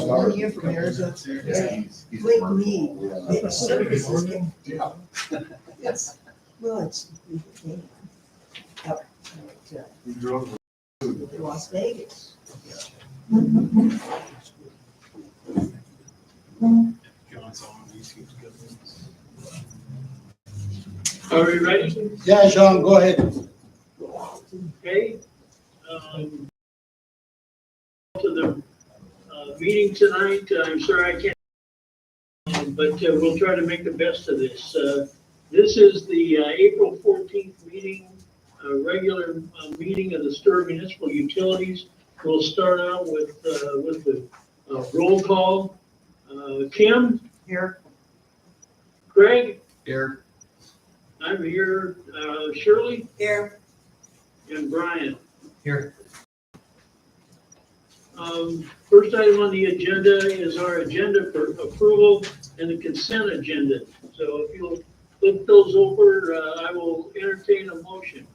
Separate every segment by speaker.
Speaker 1: one here from Arizona. Lake Mead. It's services. It's, well, it's, out at Las Vegas.
Speaker 2: Are we ready?
Speaker 3: Yeah, John, go ahead.
Speaker 2: Okay. To the meeting tonight, I'm sorry I can't, but we'll try to make the best of this. This is the April 14th meeting, regular meeting of the Stuart Municipal Utilities. We'll start out with the roll call. Kim?
Speaker 1: Here.
Speaker 2: Greg?
Speaker 3: Here.
Speaker 2: I'm here. Shirley?
Speaker 1: Here.
Speaker 2: And Brian?
Speaker 3: Here.
Speaker 2: First item on the agenda is our agenda for approval and the consent agenda. So if you'll flip those over, I will entertain a motion.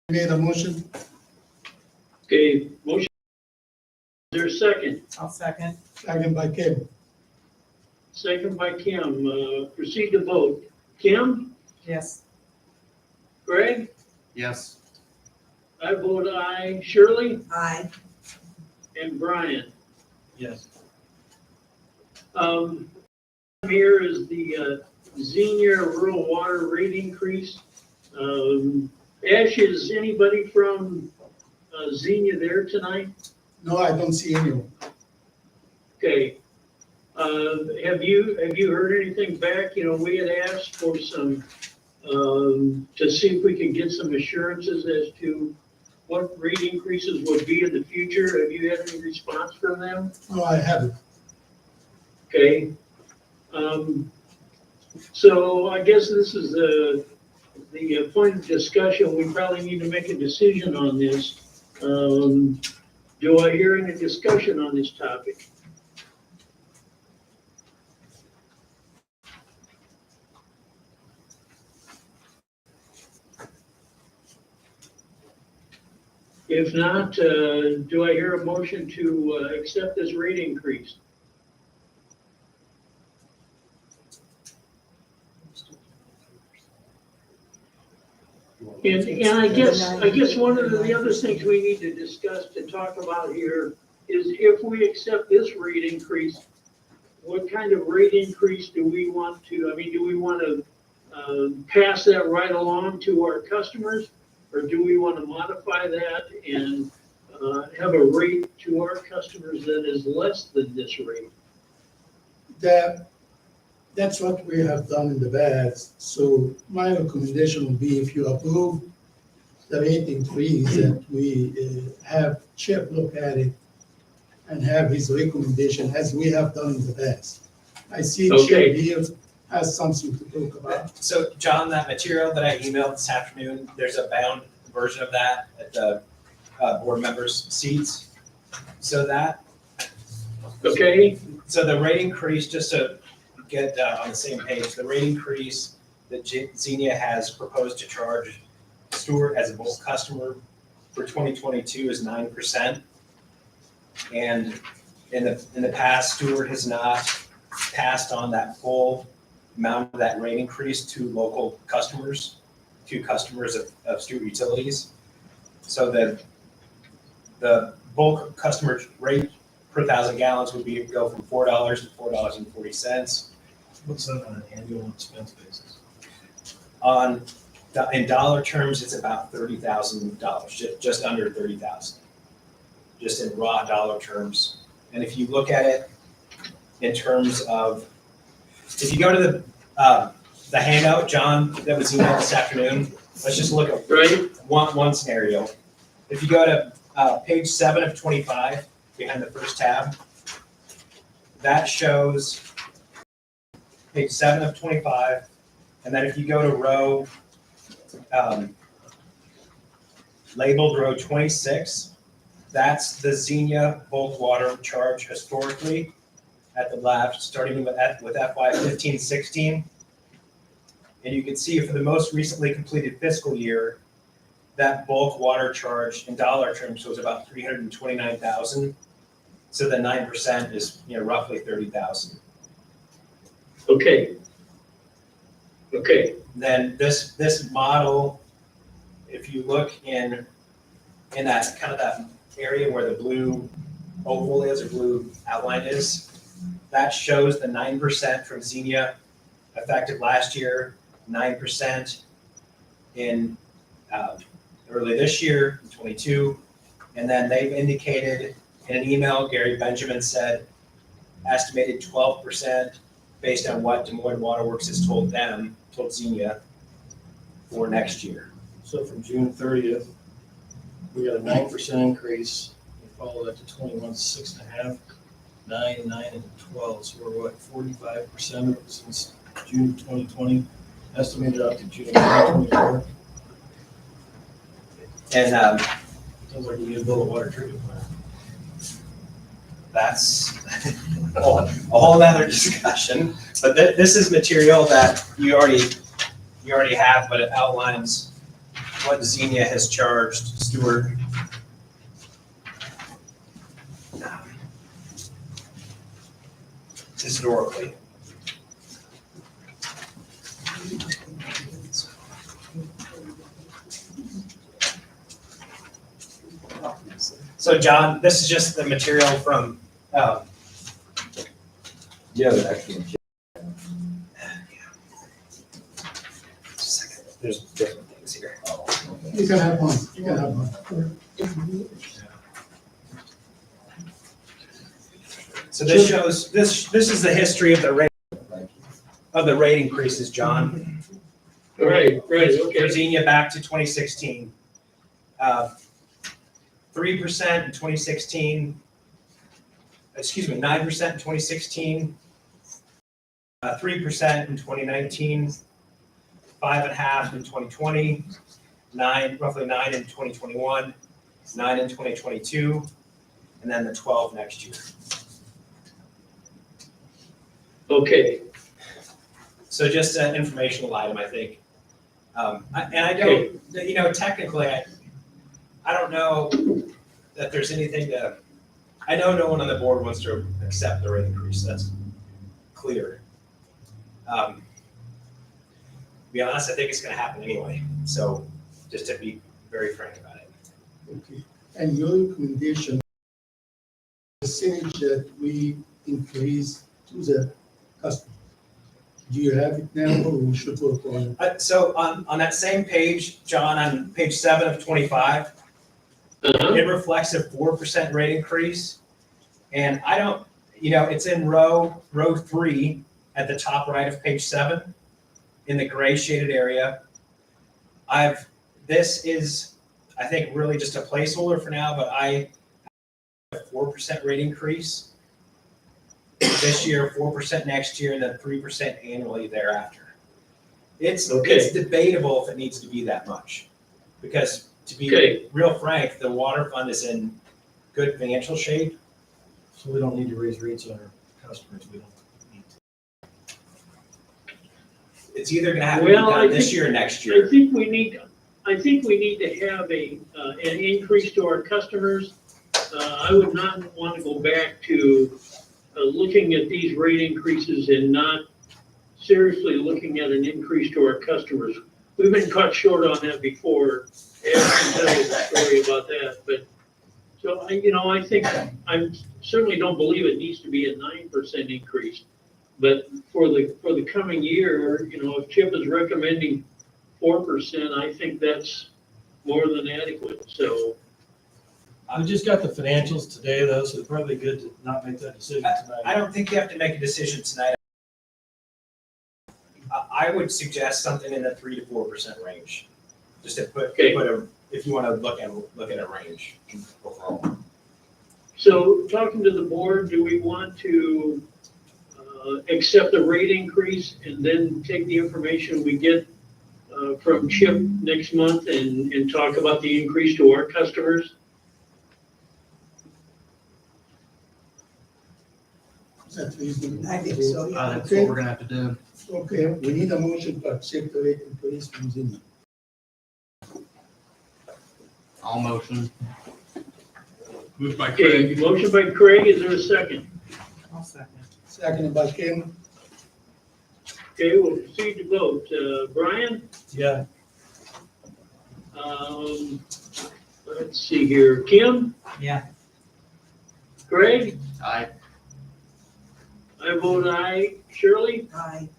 Speaker 3: Made a motion.
Speaker 2: Okay, motion. Is there a second?
Speaker 1: I'll second.
Speaker 3: Second by Kim.
Speaker 2: Second by Kim. Proceed to vote. Kim?
Speaker 1: Yes.
Speaker 2: Greg?
Speaker 3: Yes.
Speaker 2: I vote aye. Shirley?
Speaker 1: Aye.
Speaker 2: And Brian?
Speaker 3: Yes.
Speaker 2: Here is the Xenia rural water rate increase. Ash, is anybody from Xenia there tonight?
Speaker 3: No, I don't see anyone.
Speaker 2: Okay. Have you heard anything back? You know, we had asked for some, to see if we could get some assurances as to what rate increases would be in the future. Have you had any response from them?
Speaker 3: No, I haven't.
Speaker 2: Okay. So I guess this is the point of discussion. We probably need to make a decision on this. Do I hear any discussion on this topic? If not, do I hear a motion to accept this rate increase? And I guess one of the other things we need to discuss, to talk about here, is if we accept this rate increase, what kind of rate increase do we want to, I mean, do we want to pass that right along to our customers? Or do we want to modify that and have a rate to our customers that is less than this rate?
Speaker 3: That's what we have done in the past. So my recommendation would be if you approve the rate increase, that we have Chip look at it and have his recommendation as we have done in the past. I see Chip here has something to talk about.
Speaker 4: So John, that material that I emailed this afternoon, there's a bound version of that at the board members' seats. So that.
Speaker 2: Okay.
Speaker 4: So the rate increase, just to get on the same page, the rate increase that Xenia has proposed to charge Stuart as a bulk customer for 2022 is 9%. And in the past, Stuart has not passed on that full amount of that rate increase to local customers, to customers of Stuart Utilities. So the bulk customer rate per 1,000 gallons would go from $4 to $4.40.
Speaker 5: What's that on an annual expense basis?
Speaker 4: In dollar terms, it's about $30,000, just under $30,000, just in raw dollar terms. And if you look at it in terms of, if you go to the handout, John, that was emailed this afternoon, let's just look at one scenario. If you go to page 7 of 25, behind the first tab, that shows page 7 of 25, And then if you go to row, labeled row 26, that's the Xenia bulk water charge historically at the left, starting with FY 15-16. And you can see for the most recently completed fiscal year, that bulk water charge in dollar terms was about $329,000. So the 9% is, roughly $30,000.
Speaker 2: Okay. Okay,
Speaker 4: Then this model, if you look in that kind of that area where the blue oval is or blue outline is, that shows the 9% from Xenia effective last year, 9% in early this year, 22. And then they've indicated in an email, Gary Benjamin said, estimated 12% based on what Des Moines Waterworks has told Xenia for next year.
Speaker 5: So from June 30th, we got a 9% increase. We follow that to 21, 6.5, 9, 9, and 12. So we're what, 45% since June 2020, estimated up to June 2024.
Speaker 4: And
Speaker 5: Sounds like we need to build a water treatment plant.
Speaker 4: that's a whole other discussion. But this is material that you already have, but it outlines what Xenia has charged Stuart. Historically. So John, this is just the material from,
Speaker 6: Yeah, the actual.
Speaker 4: there's different things here.
Speaker 3: You can have one, you can have one.
Speaker 4: So this shows, this is the history of the rate increases, John.
Speaker 2: right, okay.
Speaker 4: For Xenia back to 2016. 3% in 2016, 9% in 2016, 3% in 2019, 5.5% in 2020, roughly 9% in 2021, 9% in 2022, and then the 12% next year.
Speaker 2: Okay,
Speaker 4: So just an informational item, I think. And I don't, technically, I don't know that there's anything I know no one on the board wants to accept the rate increase, that's clear. To be honest, I think it's gonna happen anyway, so just to be very frank about it.
Speaker 3: Okay. And your recommendation, percentage that we increase to the customer, do you have it now, or we should work on it?
Speaker 4: So on that same page, John, on page 7 of 25, it reflects a 4% rate increase. And I don't, it's in row 3 at the top right of page 7 in the gray shaded area. This is, I think, really just a placeholder for now, but I have a 4% rate increase this year, 4% next year, and then 3% annually thereafter. It's debatable if it needs to be that much, because to be real frank, the water fund is in good financial shape.
Speaker 5: So we don't need to raise rates on our customers. We don't need to.
Speaker 4: It's either going to have to be done this year or next year.
Speaker 2: I think we need to have an increase to our customers. I would not want to go back to looking at these rate increases and not seriously looking at an increase to our customers. We've been caught short on that before. Ed can tell you the story about that, but so I think I certainly don't believe it needs to be a 9% increase. But for the coming year, if Chip is recommending 4%, I think that's more than adequate. So
Speaker 5: We just got the financials today, though, so it's probably good to not make that decision tonight.
Speaker 4: I don't think you have to make a decision tonight. I would suggest something in the 3 to 4% range, just to put if you want to look at a range overall.
Speaker 2: So talking to the board, do we want to accept the rate increase and then take the information we get from Chip next month and talk about the increase to our customers?
Speaker 3: Is that reasonable?
Speaker 1: I think so, yeah.
Speaker 6: That's what we're gonna have to do.
Speaker 3: Okay, we need a motion to accept the rate increase from Zinnia.
Speaker 6: All motion.
Speaker 7: Moved by
Speaker 2: Okay,
Speaker 7: Craig.
Speaker 2: motion by Craig, is there a second?
Speaker 1: I'll second.
Speaker 3: Seconded by Kim.
Speaker 2: Okay, we'll proceed to vote. Brian?
Speaker 5: Yeah.
Speaker 2: Let's see here. Kim?
Speaker 1: Yeah.
Speaker 2: Craig?
Speaker 6: Aye.
Speaker 2: I vote aye. Shirley?
Speaker 1: Aye.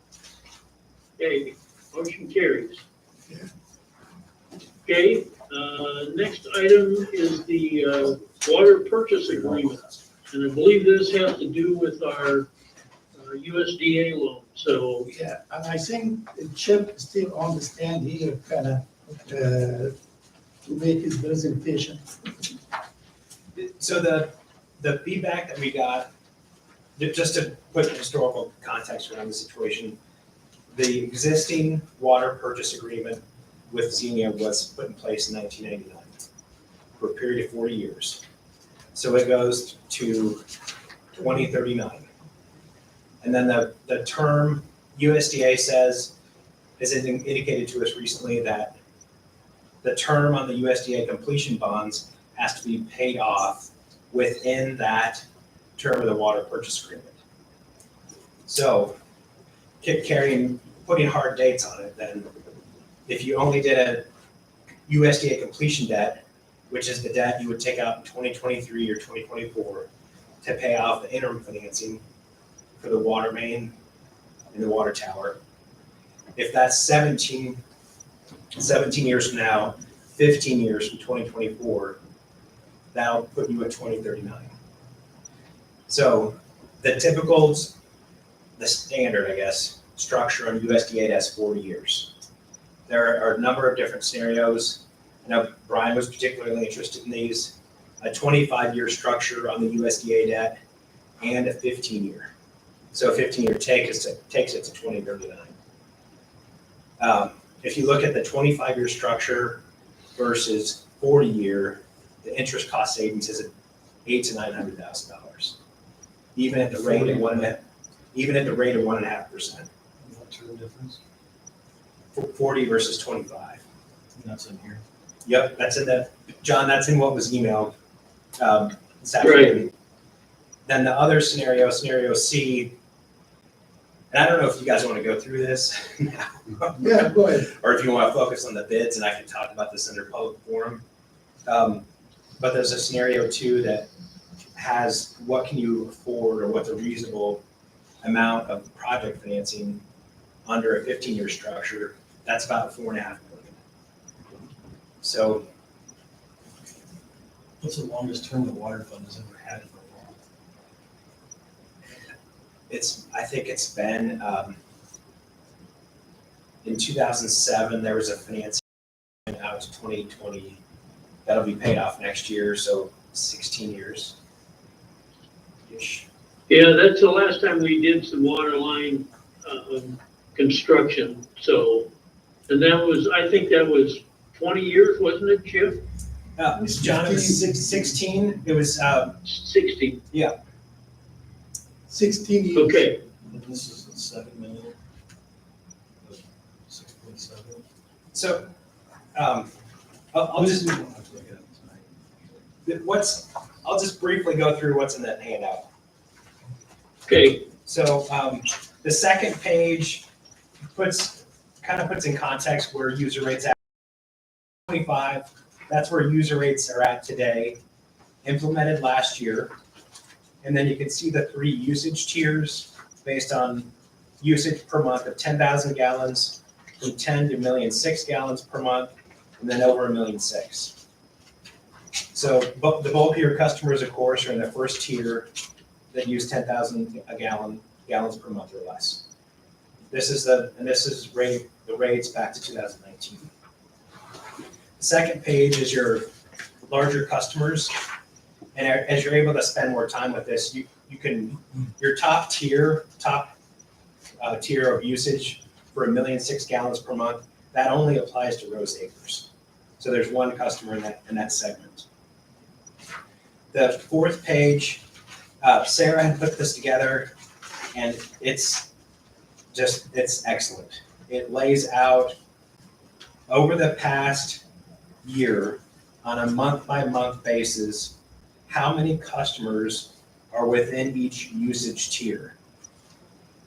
Speaker 2: Okay, motion carries. Okay, next item is the water purchase agreement. And I believe this has to do with our USDA loan, so.
Speaker 3: Yeah, and I think Chip is still on the stand here, kind of, to make his presentation.
Speaker 4: So the feedback that we got, just to put historical context around the situation, the existing water purchase agreement with Xenia was put in place in 1999 for a period of 40 years. So it goes to 2039. And then the term USDA says, is indicated to us recently that the term on the USDA completion bonds has to be paid off within that term of the water purchase agreement. So putting hard dates on it, then if you only did a USDA completion debt, which is the debt you would take out in 2023 or 2024 to pay off the interim financing for the water main and the water tower. If that's 17 years from now, 15 years from 2024, that'll put you at 2039. So the typical, the standard, I guess, structure on USDA has 40 years. There are a number of different scenarios. I know Brian was particularly interested in these, a 25-year structure on the USDA debt and a 15-year. So a 15-year takes it to 2039. If you look at the 25-year structure versus 40-year, the interest cost savings is at $800,000 to $900,000, even at the rate of 1.5%.
Speaker 5: What term difference?
Speaker 4: 40 versus 25.
Speaker 5: That's in here.
Speaker 4: Yep, that's in John, that's in what was emailed this afternoon. Then the other scenario, scenario C, and I don't know if you guys want to go through this now.
Speaker 3: Yeah, go ahead.
Speaker 4: Or if you want to focus on the bids, and I can talk about this under public forum. But there's a scenario too that has what can you afford or what's a reasonable amount of project financing under a 15-year structure. That's about $4.5 million. So
Speaker 5: What's the longest term the water fund has ever had for a while?
Speaker 4: I think it's been, in 2007, there was a financing out to 2020. That'll be paid off next year, so 16 years-ish.
Speaker 2: Yeah, that's the last time we did some water line construction, so, and that was, I think that was 20 years, wasn't it, Chip?
Speaker 4: John, it was 16, it was,
Speaker 2: 60,
Speaker 3: 16 years.
Speaker 2: okay.
Speaker 5: This is the 7 million. 6.7.
Speaker 4: so, I'll just briefly go through what's in that handout.
Speaker 2: Okay,
Speaker 4: So the second page puts in context where user rates at 25. That's where user rates are at today, implemented last year. And then you can see the 3 usage tiers based on usage per month of 10,000 gallons, from 10 to 1,000,006 gallons per month, and then over 1,000,006. So the bulkier customers, of course, are in the first tier that use 10,000 gallons per month or less. This is the rates back to 2019. The second page is your larger customers. And as you're able to spend more time with this, you can, your top tier, top tier of usage for 1,000,006 gallons per month, that only applies to Rose Acres. So there's one customer in that segment. The fourth page, Sarah had put this together, and it's excellent. It lays out over the past year on a month-by-month basis how many customers are within each usage tier.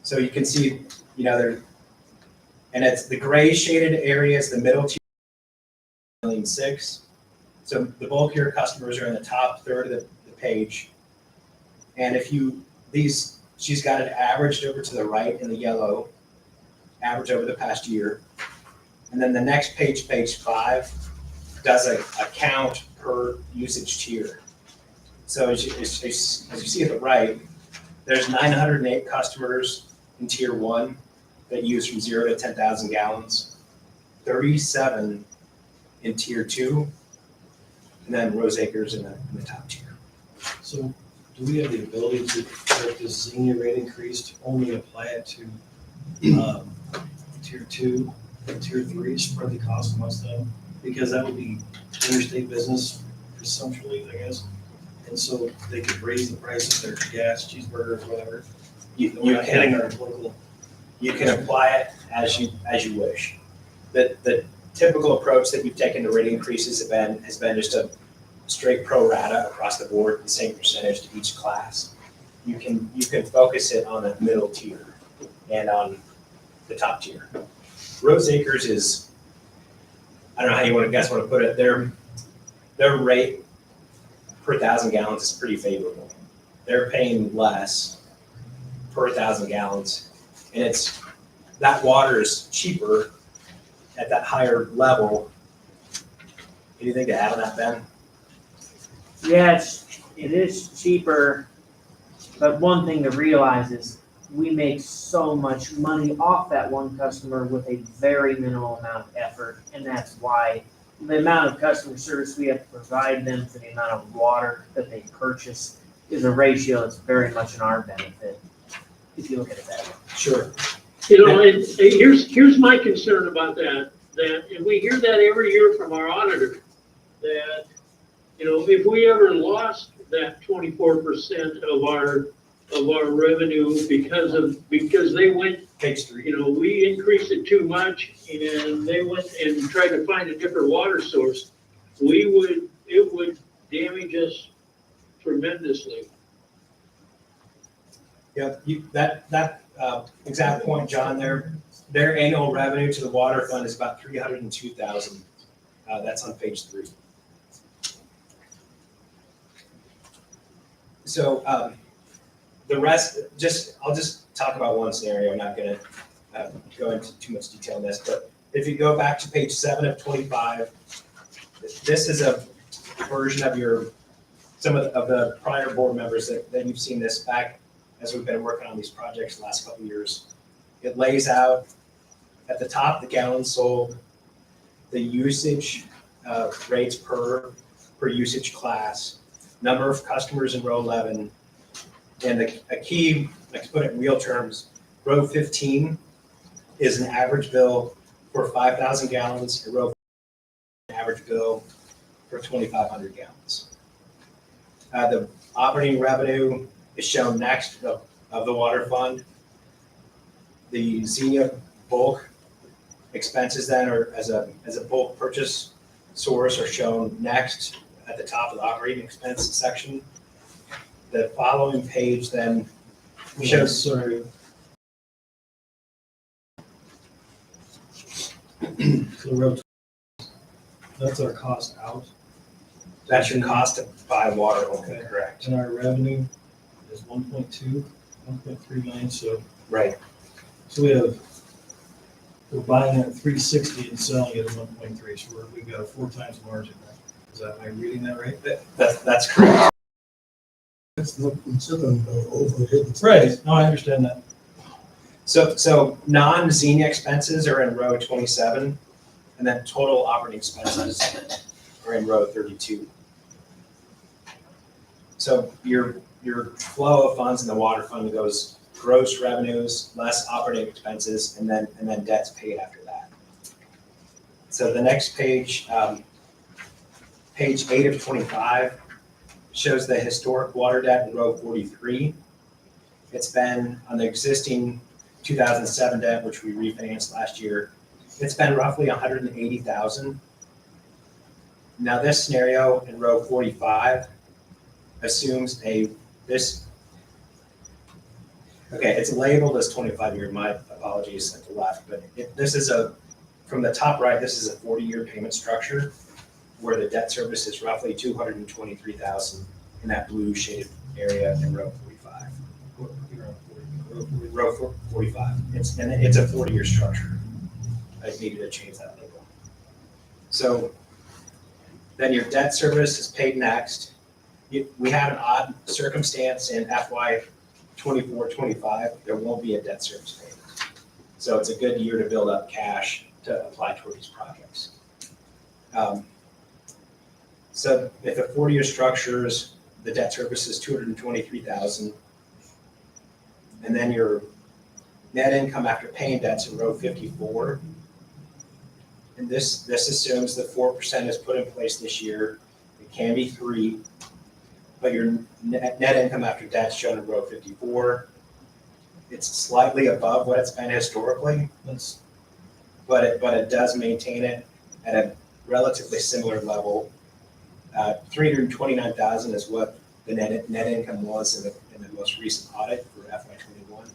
Speaker 4: So you can see, and it's the gray shaded areas, the middle tier, 1,000,006. So the bulkier customers are in the top third of the page. And she's got it averaged over to the right in the yellow, average over the past year. And then the next page, page 5, does a count per usage tier. So as you see at the right, there's 908 customers in tier 1 that use from 0 to 10,000 gallons, 37 in tier 2, and then Rose Acres in the top tier.
Speaker 5: So do we have the ability to, like this Xenia rate increase, to only apply it to tier 2 and tier 3, spread the cost amongst them? Because that would be interstate business presumptually, I guess. And so they could raise the price of their gas, cheeseburgers, whatever. We're not hitting our local.
Speaker 4: You can apply it as you wish. The typical approach that you've taken to rate increases has been just a straight pro rata across the board, the same percentage to each class. You can focus it on the middle tier and on the top tier. Rose Acres is, I don't know how you guys want to put it, their rate per 1,000 gallons is pretty favorable. They're paying less per 1,000 gallons, and that water is cheaper at that higher level. Anything to add on that, Ben?
Speaker 8: Yes, it is cheaper, but one thing to realize is we make so much money off that one customer with a very minimal amount of effort, and that's why the amount of customer service we have to provide them for the amount of water that they purchase is a ratio that's very much in our benefit, if you look at it that way.
Speaker 4: Sure.
Speaker 2: And here's my concern about that, and we hear that every year from our auditor, that, if we ever lost that 24% of our revenue because they went,
Speaker 4: Page 3.
Speaker 2: we increased it too much and they went and tried to find a different water source, it would damage us tremendously.
Speaker 4: Yeah, that exact point, John, their annual revenue to the water fund is about $302,000. That's on page 3. So the rest, I'll just talk about one scenario. I'm not going to go into too much detail on this, but if you go back to page 7 of 25, this is a version of some of the prior board members that you've seen this back as we've been working on these projects the last couple of years. It lays out at the top the gallons sold, the usage rates per usage class, number of customers in row 11, and a key, to put it in real terms, row 15 is an average bill for 5,000 gallons, and row 15 is an average bill for 2,500 gallons. The operating revenue is shown next of the water fund. The Xenia bulk expenses then, or as a bulk purchase source, are shown next at the top of the operating expense section. The following page then shows.
Speaker 5: Sorry. So row 12, that's our cost out.
Speaker 4: That's your cost to buy water.
Speaker 5: Okay.
Speaker 4: Correct.
Speaker 5: And our revenue is 1.2, 1.3 million. So
Speaker 4: Right.
Speaker 5: we're buying it at 360 and selling it at 1.3. So we've got a 4 times margin. Am I reading that right?
Speaker 4: That's correct.
Speaker 3: That's not considering the overhead.
Speaker 5: Right. No, I understand that.
Speaker 4: So non-Xenia expenses are in row 27, and then total operating expenses are in row 32. So your flow of funds in the water fund goes gross revenues, less operating expenses, and then debts paid after that. So the next page, page 8 of 25, shows the historic water debt in row 43. It's been on the existing 2007 debt, which we refinanced last year. It's been roughly 180,000. Now this scenario in row 45 assumes it's labeled as 25-year, my apologies at the left, but this is from the top right, this is a 40-year payment structure where the debt service is roughly 223,000 in that blue shaded area in row 45. Row 45. It's a 40-year structure. I needed to change that label. So then your debt service is paid next. We have an odd circumstance in FY 24-25. There won't be a debt service payment. So it's a good year to build up cash to apply toward these projects. So if the 40-year structures, the debt service is 223,000, and then your net income after paying debts in row 54. And this assumes that 4% is put in place this year. It can be 3%, but your net income after debt shown in row 54. It's slightly above what it's been historically, but it does maintain it at a relatively similar level. 329,000 is what the net income was in the most recent audit for FY21,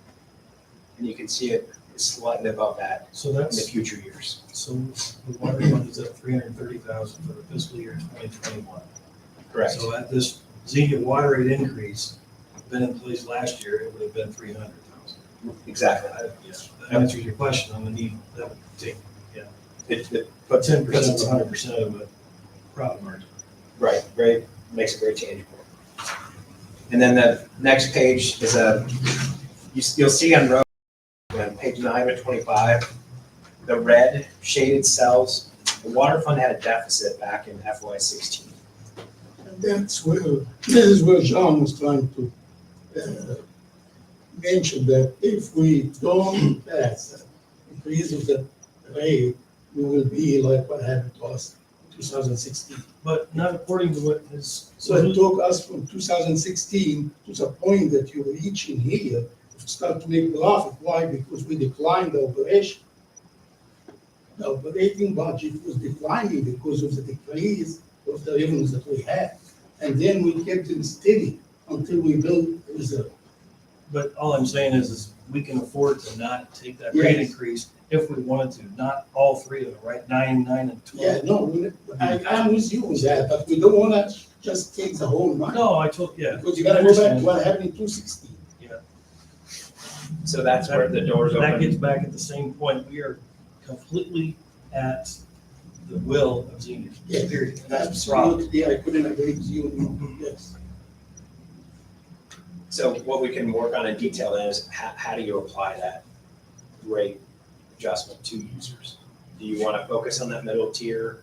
Speaker 4: and you can see it is slightly above that
Speaker 5: So
Speaker 4: in the
Speaker 5: that's,
Speaker 4: future years.
Speaker 5: so the water fund is at 330,000 for the fiscal year 2021.
Speaker 4: Correct.
Speaker 5: So at this Xenia water rate increase, been in place last year, it would have been 300,000.
Speaker 4: Exactly.
Speaker 5: Yeah, that answers your question on the need, that would take,
Speaker 4: It
Speaker 5: but
Speaker 4: puts
Speaker 5: 10%
Speaker 4: puts
Speaker 5: is
Speaker 4: it
Speaker 5: 100% of a profit margin.
Speaker 4: right. Makes it very tangible. And then the next page is you'll see on row page 9 of 25, the red shaded cells. The water fund had a deficit back in FY16.
Speaker 3: And this is where John was trying to mention that if we don't pass increase of the rate, we will be like what happened to us in 2016.
Speaker 5: But not according to what is,
Speaker 3: So it took us from 2016 to the point that you're reaching here to start to make profit. Why? Because we declined the operation. The operating budget was declining because of the decrease of the revenues that we had. And then we kept it steady until we built the reserve.
Speaker 5: but all I'm saying is we can afford to not take that rate
Speaker 3: Yes.
Speaker 5: increase if we wanted to, not all three of them, right? 9, 9, and 12.
Speaker 3: Yeah, no, I'm with you with that, but we don't wanna just take the whole money.
Speaker 5: No, yeah.
Speaker 3: Because you gotta go back to what happened in 2016.
Speaker 4: So that's where the doors
Speaker 5: That
Speaker 4: open.
Speaker 5: gets back at the same point. We are completely at the will of Xenia,
Speaker 3: Yes.
Speaker 5: period. And that's the problem.
Speaker 3: Absolutely, I couldn't agree with you more, yes.
Speaker 4: So what we can work on in detail then is how do you apply that rate adjustment to users? Do you want to focus on that middle tier?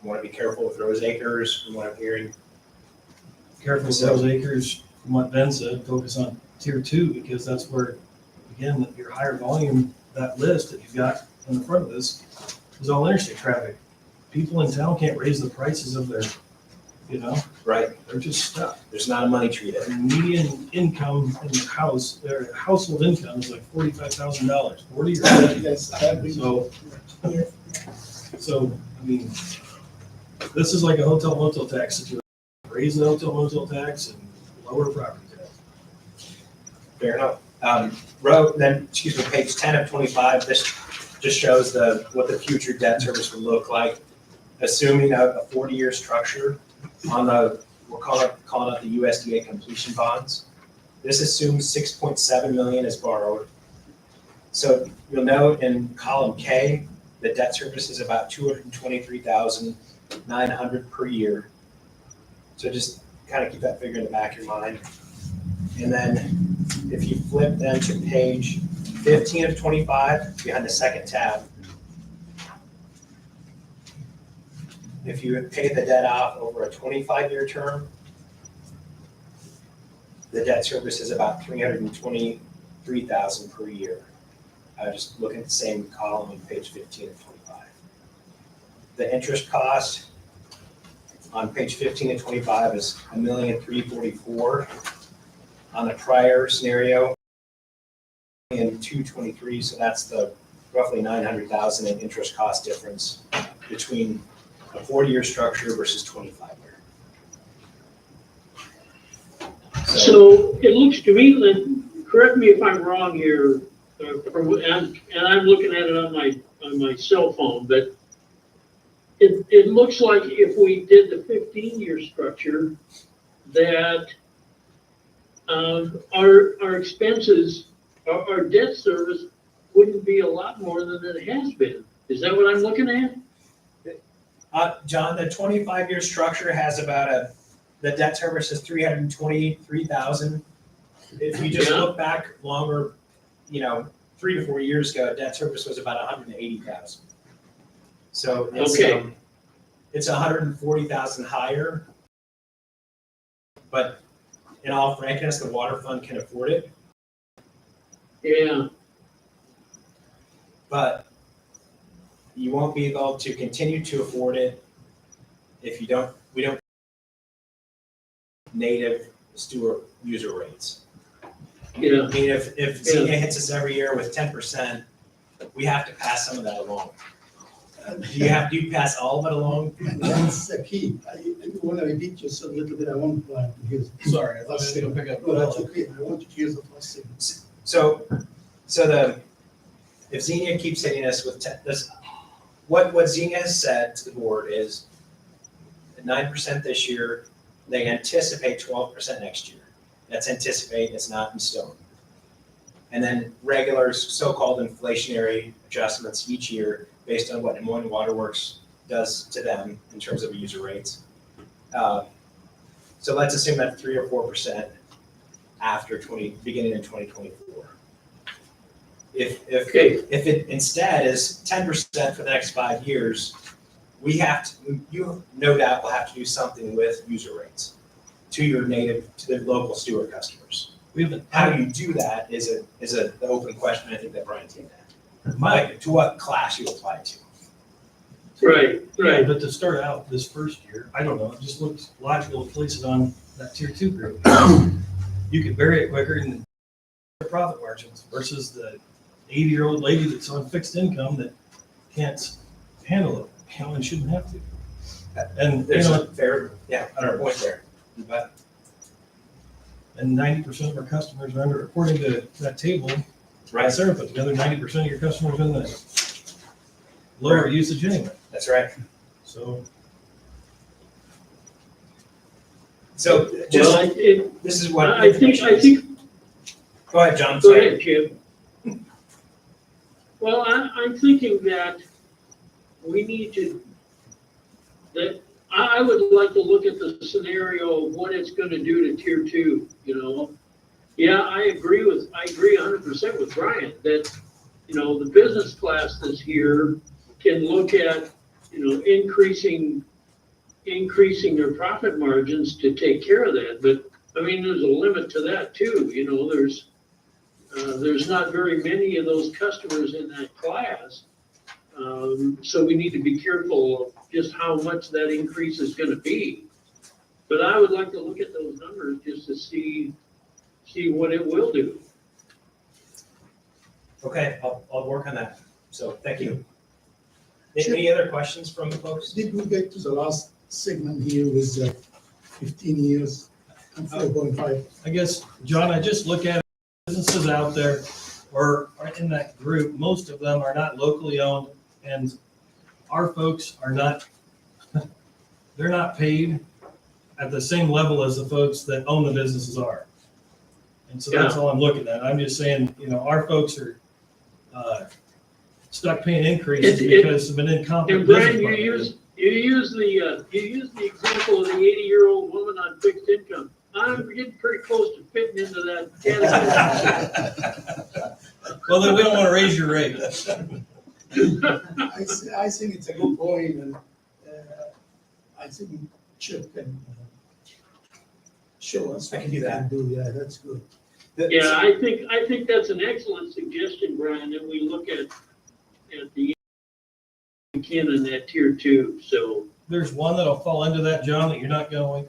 Speaker 4: You want to be careful with Rose Acres, from what I'm hearing?
Speaker 5: Careful with those acres, from what Ben said, focus on tier 2, because that's where, again, your higher volume, that list that you've got in the front of this is all interstate traffic. People in town can't raise the prices of their,
Speaker 4: Right,
Speaker 5: they're just stuck.
Speaker 4: there's not a money tree there.
Speaker 5: The median income in the house, their household income is like $45,000, 40 or 50.
Speaker 3: Yes, I agree.
Speaker 5: So, I mean, this is like a hotel motel tax situation. Raise the hotel motel tax and lower property tax.
Speaker 4: Fair enough. Page 10 of 25, this just shows what the future debt service would look like, assuming a 40-year structure on we're calling it the USDA completion bonds. This assumes 6.7 million is borrowed. So you'll note in column K, the debt service is about 223,900 per year. So just kind of keep that figure in the back of your mind. And then if you flip then to page 15 of 25, behind the second tab, if you pay the debt off over a 25-year term, the debt service is about $323,000 per year. Just look at the same column on page 15 and 25. The interest cost on page 15 and 25 is $1,344,000. On the prior scenario, in 223, so that's the roughly $900,000 in interest cost difference between a 40-year structure versus 25-year.
Speaker 2: So it looks to me, Lynn, correct me if I'm wrong here, and I'm looking at it on my cell phone, but it looks like if we did the 15-year structure, that our expenses, our debt service wouldn't be a lot more than it has been. Is that what I'm looking at?
Speaker 4: John, the 25-year structure has about the debt service is $323,000. If you just look back longer, 3 to 4 years ago, debt service was about $180,000. So it's $140,000 higher. But in all frankness, the water fund can afford it.
Speaker 2: Yeah.
Speaker 4: But you won't be able to continue to afford it if we don't native Stuart user rates.
Speaker 2: Yeah.
Speaker 4: I mean, if Xenia hits us every year with 10%, we have to pass some of that along. Do you pass all of it along?
Speaker 3: That's the key. I want to repeat just a little bit. I want to hear.
Speaker 5: Sorry, I thought I was gonna pick up.
Speaker 3: No, that's okay. I want you to hear the first thing.
Speaker 4: So if Xenia keeps hitting us with what Xenia has said to the board is 9% this year, they anticipate 12% next year. That's anticipate, it's not in stone. And then regular so-called inflationary adjustments each year based on what Des Moines Waterworks does to them in terms of user rates. So let's assume that 3 or 4% after beginning in 2024. If it instead is 10% for the next 5 years, you no doubt will have to do something with user rates to the local Stuart customers. How you do that is an open question. I think that Brian did that. To what class you apply to.
Speaker 2: Right.
Speaker 5: Yeah, but to start out this first year, I don't know, it just looks logical to place it on that tier 2 group. You could bury it quicker in the profit margins versus the 80-year-old lady that's on fixed income that can't handle it, and shouldn't have to. And
Speaker 4: There's a fair, point there. But
Speaker 5: and 90% of our customers are under, according to that table,
Speaker 4: right,
Speaker 5: Sarah put together, 90% of your customers are in the lower usage anyway.
Speaker 4: That's right.
Speaker 5: So
Speaker 2: Well,
Speaker 4: this is what
Speaker 2: I think.
Speaker 4: Go ahead, John.
Speaker 2: Go ahead, Jim. Well, I'm thinking that we need to, I would like to look at the scenario of what it's gonna do to tier 2, Yeah, I agree 100% with Brian that, the business class that's here can look at, increasing their profit margins to take care of that. But I mean, there's a limit to that too. There's not very many of those customers in that class. So we need to be careful of just how much that increase is going to be. But I would like to look at those numbers just to see what it will do.
Speaker 4: Okay, I'll work on that. So thank you. Any other questions from the folks?
Speaker 3: Did we get to the last segment here with 15 years and 4.5?
Speaker 5: I guess, John, I just look at businesses out there or are in that group. Most of them are not locally owned, and our folks are not, they're not paid at the same level as the folks that own the businesses are. And so that's all I'm looking at. I'm just saying, our folks are stuck paying increases because of an incompetent
Speaker 2: And Brian,
Speaker 5: business plan.
Speaker 2: you use the example of the 80-year-old woman on fixed income. I'm getting pretty close to fitting into that category.
Speaker 5: Well, then we don't want to raise your rate.
Speaker 3: I think it's a good point, and I think Chip can show us.
Speaker 4: I can do that.
Speaker 3: Yeah, that's good.
Speaker 2: Yeah, I think that's an excellent suggestion, Brian, that we look at the can in that tier two, so.
Speaker 5: There's one that'll fall into that, John, that you're not going,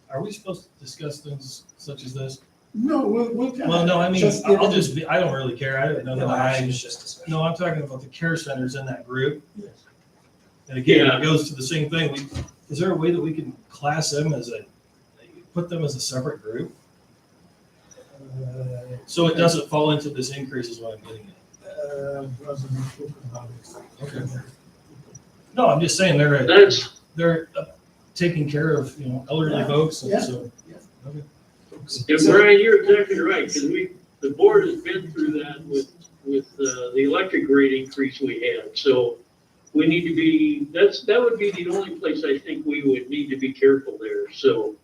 Speaker 5: are we supposed to discuss things such as this?
Speaker 3: No, we'll.
Speaker 5: Well, no, I mean,
Speaker 3: give
Speaker 5: I'll
Speaker 3: it-
Speaker 5: just be, I don't really care. I don't know.
Speaker 4: No,
Speaker 5: that
Speaker 4: action
Speaker 5: I-
Speaker 4: is just discussion.
Speaker 5: No, I'm talking about the care centers in that group.
Speaker 3: Yes.
Speaker 5: And again,
Speaker 2: Yeah.
Speaker 5: it goes to the same thing. Is there a way that we can class them put them as a separate group? So it doesn't fall into this increase is what I'm getting at.
Speaker 3: Wasn't talking about it.
Speaker 5: Okay. No, I'm just saying they're taking care of, elderly
Speaker 3: Yeah.
Speaker 5: folks and
Speaker 3: Yeah.
Speaker 5: so.
Speaker 3: Yeah.
Speaker 5: Okay.
Speaker 2: Yeah, Brian, you're exactly right, because the board has been through that with the electric rate increase we had, so we need to be, that would be the only place I think we would need to be careful there, so.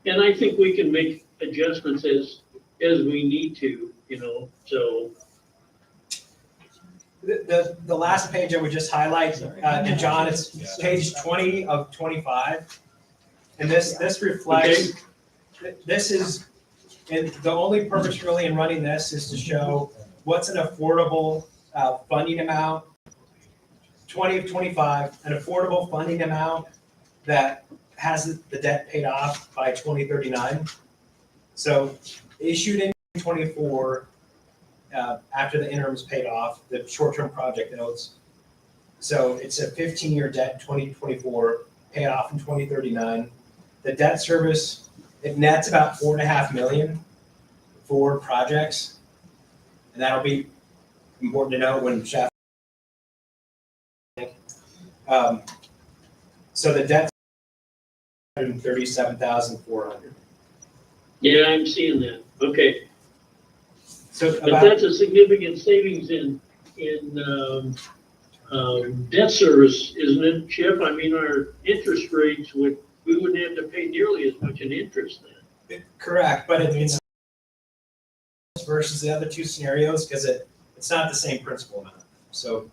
Speaker 2: And I think we can make adjustments as we need to, so.
Speaker 4: The last page I would just highlight, and John, it's page 20 of 25. And this reflects, this is, and the only purpose really in running this is to show what's an affordable funding amount. 20 of 25, an affordable funding amount that has the debt paid off by 2039. So issued in 24, after the interim is paid off, the short-term project notes. So it's a 15-year debt in 2024, paid off in 2039. The debt service, it nets about $4.5 million for projects. And that'll be important to know when Chef. So the debt, $137,400.
Speaker 2: Yeah, I'm seeing that, okay.
Speaker 4: So
Speaker 2: But
Speaker 4: about,
Speaker 2: that's a significant savings in debt service, isn't it, Chip? I mean, our interest rates we wouldn't have to pay nearly as much in interest then.
Speaker 4: correct, but it's versus the other two scenarios because it's not the same principal amount. So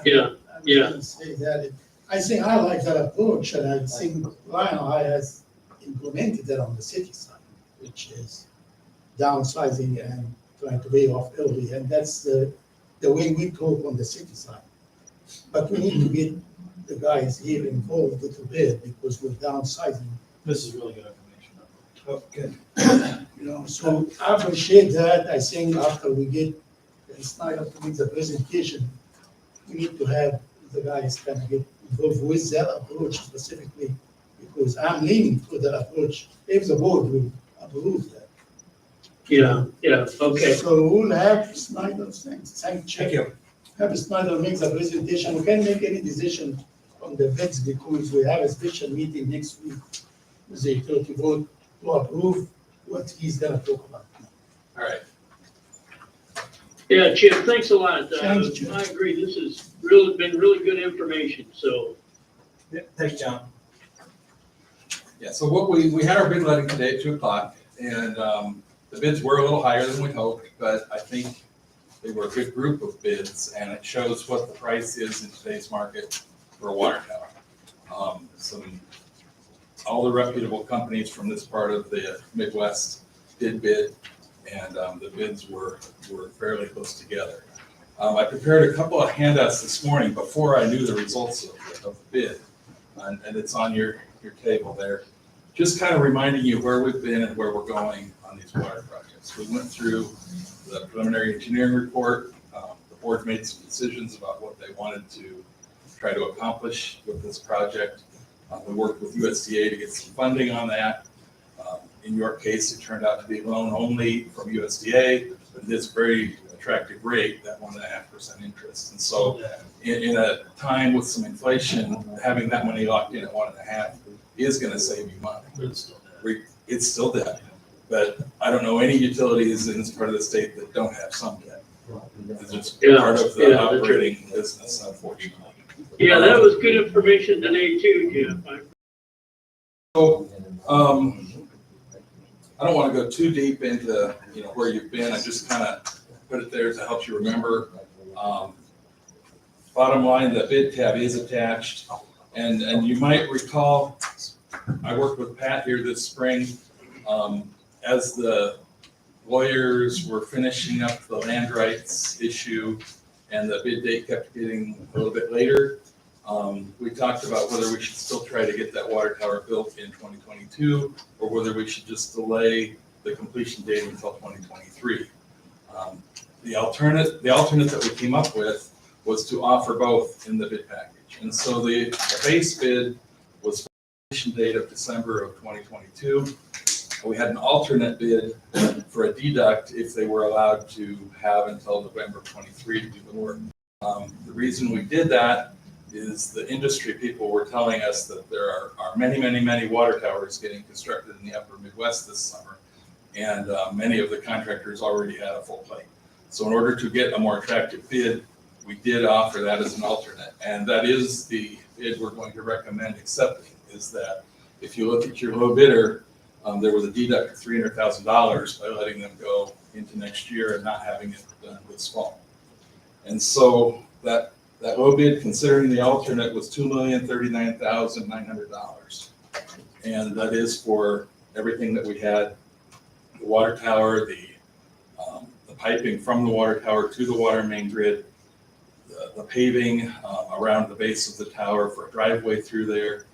Speaker 2: Yeah, yeah.
Speaker 3: I was gonna say that. I think I like that approach, and I think Lionel has implemented that on the city side, which is downsizing and trying to pay off early, and that's the way we talk on the city side. But we need to get the guys here involved a little bit because we're downsizing.
Speaker 5: This is really good information.
Speaker 4: oh, good.
Speaker 3: So I appreciate that. I think after we get Snyder to make the presentation, we need to have the guys kind of get involved with that approach specifically, because I'm leaning to that approach if the board will approve that.
Speaker 2: Yeah, okay.
Speaker 3: So we'll have Snyder, thank
Speaker 4: Thank you.
Speaker 3: Have Snyder make the presentation. We can't make any decision on the bids because we have a special meeting next week with the utility board to approve what he's gonna talk about.
Speaker 7: All right.
Speaker 2: Yeah, Chip, thanks a lot.
Speaker 3: Thanks, Chip.
Speaker 2: I agree, this has been really good information, so.
Speaker 4: Thanks, John.
Speaker 7: Yeah, so what we had our bid letting today at 2:00, and the bids were a little higher than we hoped, but I think they were a good group of bids, and it shows what the price is in today's market for a water tower. All the reputable companies from this part of the Midwest did bid, and the bids were fairly close together. I prepared a couple of handouts this morning before I knew the results of the bid, and it's on your table there. Just kind of reminding you where we've been and where we're going on these water projects. We went through the preliminary engineering report. The board made some decisions about what they wanted to try to accomplish with this project. We worked with USDA to get some funding on that. In your case, it turned out to be loan only from USDA, but it is a very attractive rate, that 1.5% interest. And so in a time with some inflation, having that money locked in at 1.5 is going to save you money.
Speaker 5: But it's still there.
Speaker 7: It's still debt, but I don't know any utilities in this part of the state that don't have some debt. It's just part of the
Speaker 2: that's
Speaker 7: operating business, unfortunately.
Speaker 2: Yeah, that was good information today too, Jeff.
Speaker 7: So, I don't want to go too deep into, where you've been. I just kind of put it there to help you remember. Bottom line, the bid tab is attached, and you might recall, I worked with Pat here this spring As the lawyers were finishing up the land rights issue and the bid date kept getting a little bit later, we talked about whether we should still try to get that water tower built in 2022 or whether we should just delay the completion date until 2023. The alternate that we came up with was to offer both in the bid package. And so the base bid was for completion date of December of 2022. We had an alternate bid for a deduct if they were allowed to have until November 23 to do the work. The reason we did that is the industry people were telling us that there are many water towers getting constructed in the upper Midwest this summer. And many of the contractors already had a full plate. So in order to get a more attractive bid, we did offer that as an alternate. And that is the bid we're going to recommend accepting, is that if you look at your low bidder, there was a deduct of $300,000 by letting them go into next year and not having it done this fall. And so that low bid, considering the alternate, was $2,039,900. And that is for everything that we had: the water tower, the piping from the water tower to the water main grid, the paving around the base of the tower for a driveway through there.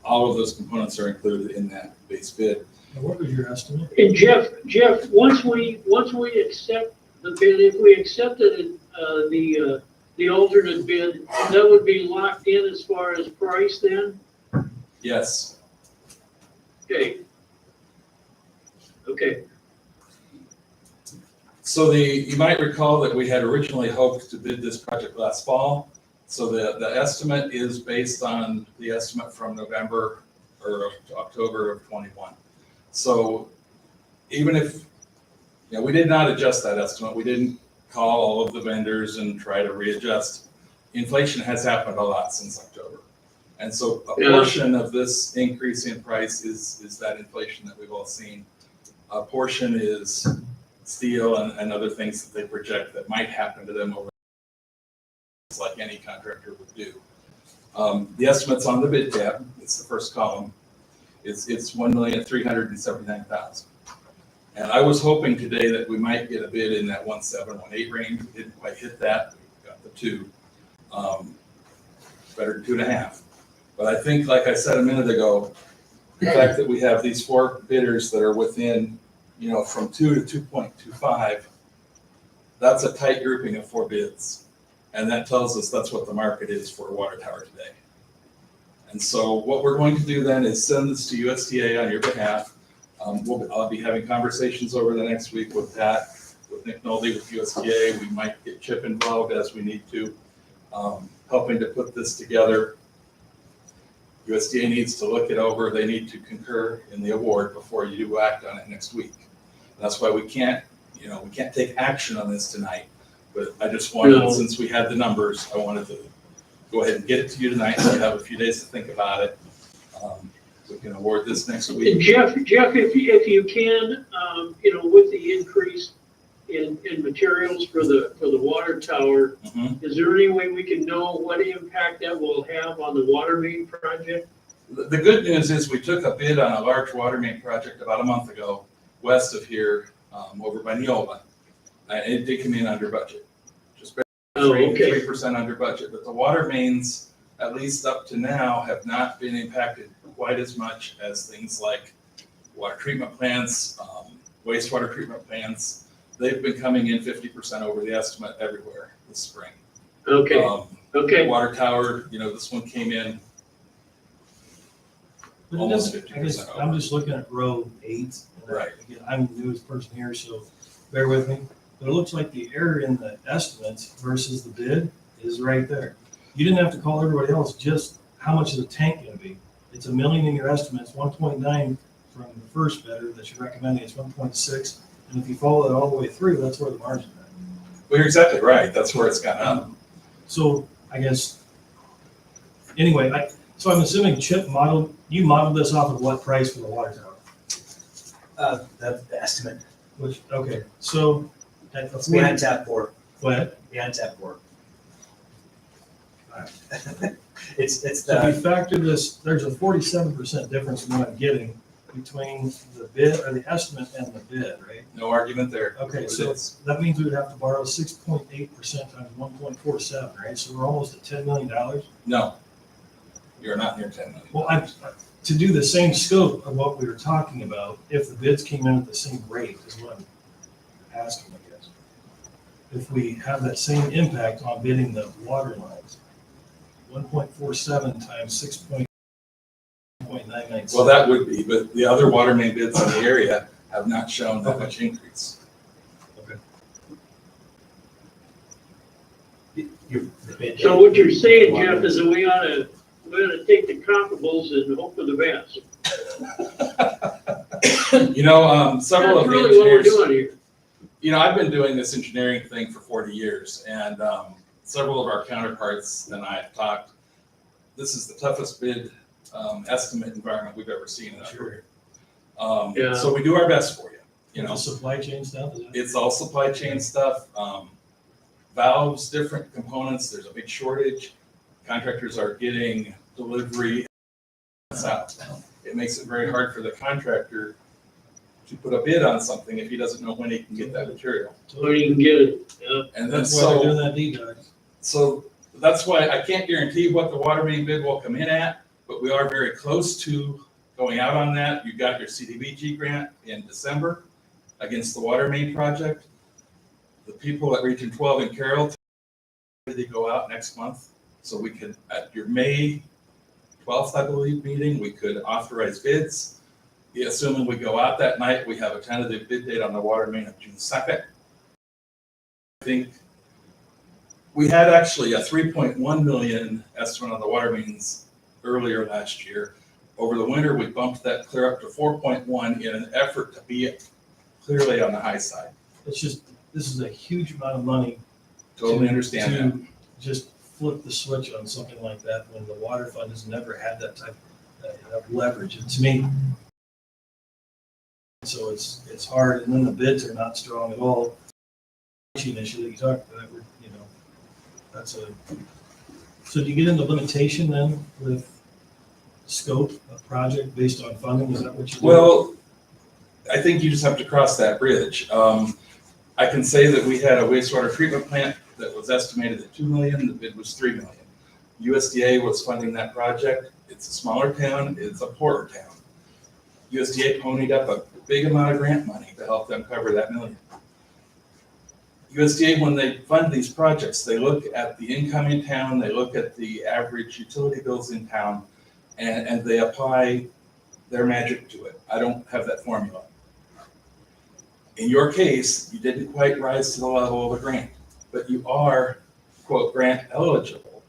Speaker 7: All of those components are included in that base bid.
Speaker 5: And what was your estimate?
Speaker 2: And Jeff, once we accept the bid, if we accepted the alternate bid, that would be locked in as far as price then?
Speaker 7: Yes.
Speaker 2: Okay.
Speaker 7: So you might recall that we had originally hoped to bid this project last fall. So the estimate is based on the estimate from November or October of 21. So even if, we did not adjust that estimate, we didn't call all of the vendors and try to readjust. Inflation has happened a lot since October. And so a portion of this increase in price is that inflation that we've all seen. A portion is steel and other things that they project that might happen to them over, like any contractor would do. The estimates on the bid tab, it's the first column, it's $1,379,000. And I was hoping today that we might get a bid in that 1.718 range. We didn't quite hit that. We got the 2. Better than 2.5. But I think, like I said a minute ago, the fact that we have these 4 bidders that are within, from 2 to 2.25, that's a tight grouping of 4 bids. And that tells us that's what the market is for a water tower today. And so what we're going to do then is send this to USDA on your behalf. I'll be having conversations over the next week with Pat, with Nick Nolde, with USDA. We might get Chip involved as we need to, helping to put this together. USDA needs to look it over. They need to concur in the award before you do act on it next week. And that's why we can't take action on this tonight. But I just wanted, since we had the numbers, I wanted to go ahead and get it to you tonight, so you have a few days to think about it. We can award this next week.
Speaker 2: Jeff, if you can, with the increase in materials for the water tower, is there any way we can know what impact that will have on the water main project?
Speaker 7: The good news is we took a bid on a large water main project about a month ago, west of here, over by Neola. It did come in under budget, just 3% under budget. But the water mains, at least up to now, have not been impacted quite as much as things like water treatment plants, wastewater treatment plants. They've been coming in 50% over the estimate everywhere this spring.
Speaker 2: Okay.
Speaker 7: Water tower, this one came in almost 50% over.
Speaker 5: I'm just looking at row 8.
Speaker 7: Right.
Speaker 5: Again, I'm the newest person here, so bear with me. But it looks like the error in the estimates versus the bid is right there. You didn't have to call everybody else, just how much is the tank going to be? It's $1 million in your estimates, 1.9 from the first bidder that you're recommending, it's 1.6. And if you follow it all the way through, that's where the margin is.
Speaker 7: Well, you're exactly right. That's where it's gone up.
Speaker 5: So I guess, anyway, so I'm assuming you modeled this off of what price for the water tower?
Speaker 9: The estimate.
Speaker 5: Okay, so at the
Speaker 9: It's behind tab 4.
Speaker 5: What?
Speaker 9: Behind tab 4. It's
Speaker 5: So if you factor this, there's a 47% difference in what I'm getting between the bid, or the estimate and the bid, right?
Speaker 7: No argument there.
Speaker 5: Okay,
Speaker 7: It
Speaker 5: so
Speaker 7: is.
Speaker 5: that means we would have to borrow 6.8% times 1.47, right? So we're almost at $10 million.
Speaker 7: No, you're not near 10 million.
Speaker 5: Well, to do the same scope of what we were talking about, if the bids came in at the same rate is what I'm asking, I guess. If we have that same impact on bidding the water lines, 1.47 times 6.996.
Speaker 7: Well, that would be, but the other water main bids in the area have not shown that much increase.
Speaker 2: So what you're saying, Jeff, is that we ought to take the comparables and hope for the best.
Speaker 7: Several
Speaker 2: That's
Speaker 7: of the
Speaker 2: really what we're
Speaker 7: engineers,
Speaker 2: doing here.
Speaker 7: I've been doing this engineering thing for 40 years, and several of our counterparts and I have talked. This is the toughest bid estimate environment we've ever seen in our career.
Speaker 2: Yeah.
Speaker 7: So we do our best for you.
Speaker 5: The supply chain stuff, is that?
Speaker 7: It's all supply chain stuff, valves, different components. There's a big shortage. Contractors are getting delivery out. It makes it very hard for the contractor to put a bid on something if he doesn't know when he can get that material.
Speaker 2: So you can get it.
Speaker 7: And then
Speaker 5: That's why we're doing that deep dive.
Speaker 7: So that's why I can't guarantee what the water main bid will come in at, but we are very close to going out on that. You got your CDBG grant in December against the water main project. The people at Region 12 in Carroll, they go out next month. So we could, at your May 12th, I believe, meeting, we could authorize bids. Assuming we go out that night, we have a tentative bid date on the water main of June 2nd. I think we had actually a 3.1 million estimate on the water mains earlier last year. Over the winter, we bumped that clear up to 4.1 in an effort to be clearly on the high side.
Speaker 5: It's just, this is a huge amount of money.
Speaker 7: Totally understand that.
Speaker 5: To just flip the switch on something like that when the water fund has never had that type of leverage. And to me, so it's hard, and then the bids are not strong at all. Issue that you talked about, that's a. So do you get into limitation then with scope of project based on funding? Is that what you do?
Speaker 7: Well, I think you just have to cross that bridge. I can say that we had a wastewater treatment plant that was estimated at 2 million, the bid was 3 million. USDA was funding that project. It's a smaller town, it's a poorer town. USDA ponied up a big amount of grant money to help them cover that million. USDA, when they fund these projects, they look at the income in town, they look at the average utility bills in town, and they apply their magic to it. I don't have that formula. In your case, you didn't quite rise to the level of a grant, but you are, quote, grant eligible.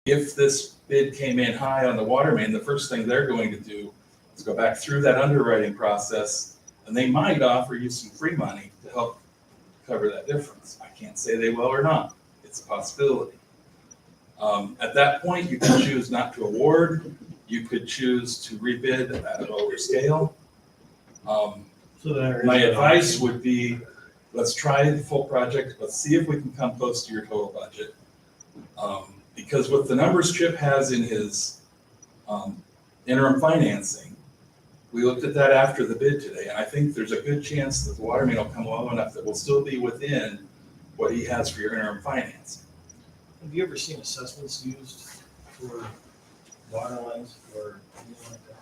Speaker 7: If this bid came in high on the water main, the first thing they're going to do is go back through that underwriting process, and they might offer you some free money to help cover that difference. I can't say they will or not. It's a possibility. At that point, you can choose not to award. You could choose to rebid at a lower scale. My advice would be, let's try the full project. Let's see if we can come close to your total budget. Because with the numbers Chip has in his interim financing, we looked at that after the bid today, and I think there's a good chance that the water main will come low enough that we'll still be within what he has for your interim financing.
Speaker 5: Have you ever seen assessments used for water lines or anything like that?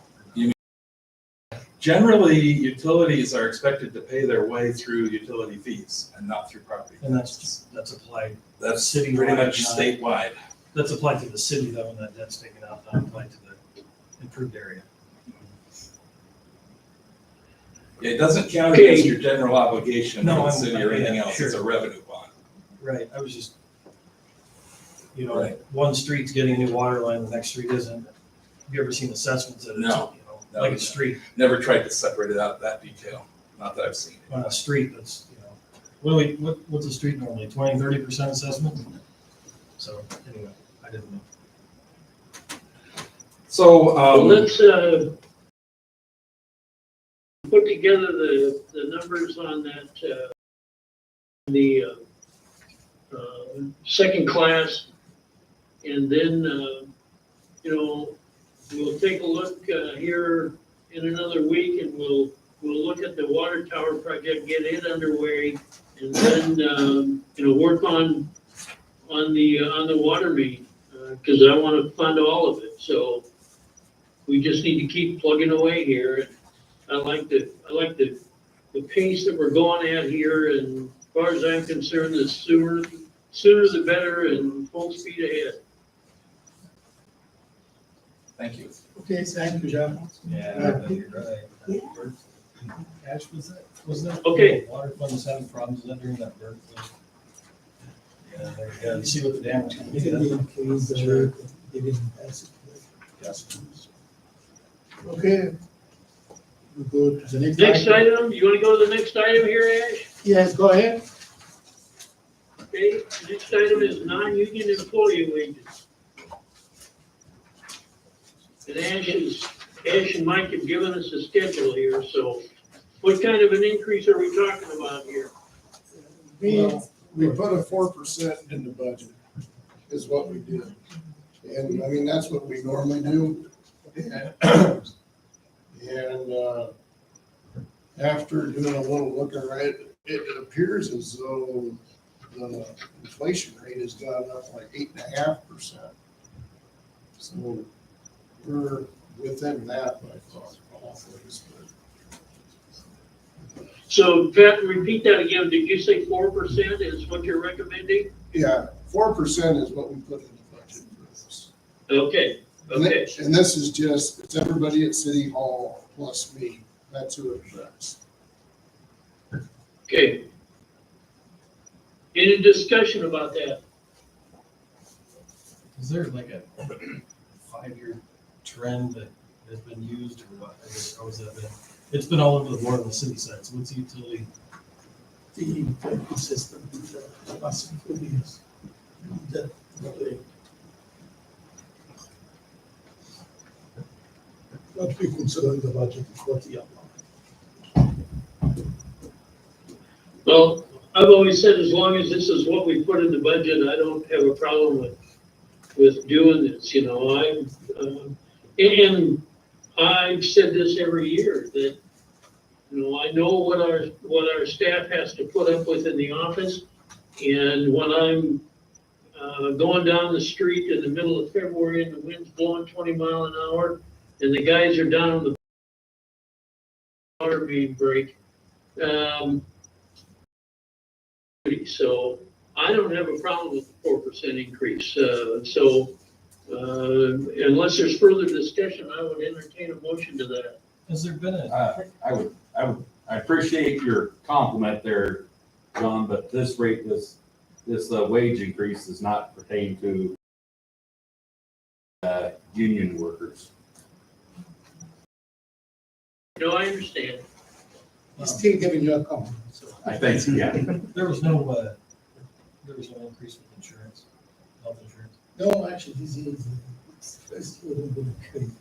Speaker 7: Generally, utilities are expected to pay their way through utility fees and not through property.
Speaker 5: And
Speaker 7: taxes.
Speaker 5: that's applied,
Speaker 7: That's
Speaker 5: citywide,
Speaker 7: pretty much
Speaker 5: not-
Speaker 7: statewide.
Speaker 5: that's applied to the city though, and that debt's taken out, not applied to the improved area.
Speaker 7: It doesn't count
Speaker 2: Okay.
Speaker 7: against your general obligation
Speaker 5: No,
Speaker 7: for the
Speaker 5: I'm-
Speaker 7: city or anything
Speaker 5: yeah,
Speaker 7: else.
Speaker 5: sure.
Speaker 7: It's a revenue bond.
Speaker 5: Right, I was just,
Speaker 7: Right.
Speaker 5: one street's getting a new water line, the next street isn't. Have you ever seen assessments that it's,
Speaker 7: No. No,
Speaker 5: like
Speaker 7: no.
Speaker 5: a street,
Speaker 7: Never tried to separate it out that detail. Not that I've seen.
Speaker 5: on a street that's, what's a street normally, 20-30% assessment? So, anyway, I didn't know.
Speaker 7: So,
Speaker 2: Well, let's, put together the numbers on that, second class. And then, we'll take a look, here in another week and we'll look at the water tower project, get it underway, and then, work on the water main, because I want to fund all of it, so we just need to keep plugging away here. I like the pace that we're going at here, and as far as I'm concerned, the sooner the better, and full speed ahead.
Speaker 7: Thank you.
Speaker 3: Okay, thank you, John.
Speaker 5: Yeah, you're right.
Speaker 1: Yeah.
Speaker 5: Ash, was that?
Speaker 2: Okay.
Speaker 5: Water fund was having problems, is that during that bird thing? Yeah, there you go. You see what the damage can be. Sure.
Speaker 3: Okay. We go to the next.
Speaker 2: Next item, you want to go to the next item here, Ash?
Speaker 3: Yes, go ahead.
Speaker 2: Okay, next item is non-union employee wages. And Ash and Mike have given us a schedule here, so what kind of an increase are we talking about here?
Speaker 10: We put a 4% in the budget, is what we did. And I mean, that's what we normally do. And after doing a little looking right, it appears as though the inflation rate has gone up like 8.5%. So we're within that by far.
Speaker 2: So Pat, repeat that again. Did you say 4% is what you're recommending?
Speaker 10: Yeah, 4% is what we put in the budget for this.
Speaker 2: Okay, okay.
Speaker 10: And this is just, it's everybody at City Hall plus me. That's who it affects.
Speaker 2: Okay. Any discussion about that?
Speaker 5: Is there like a 5-year trend that has been used or what? I guess, how has that been? It's been all over the board on the city side. So what's the utility?
Speaker 3: The banking system, the past few years. That, what we consider in the budget is what the
Speaker 2: Well, I've always said as long as this is what we put in the budget, I don't have a problem with doing this, and I've said this every year that, I know what our staff has to put up with in the office. And when I'm going down the street in the middle of February and the wind's blowing 20 miles an hour and the guys are down on the water main break, so I don't have a problem with the 4% increase. Unless there's further discussion, I would entertain a motion to that.
Speaker 5: Has there been a,
Speaker 11: I appreciate your compliment there, John, but this wage increase does not pertain to union workers.
Speaker 2: No, I understand.
Speaker 3: He's still giving you a compliment. So.
Speaker 11: I think, yeah.
Speaker 5: there was no increase with insurance, health insurance?
Speaker 3: No, actually, this is first year of the credit.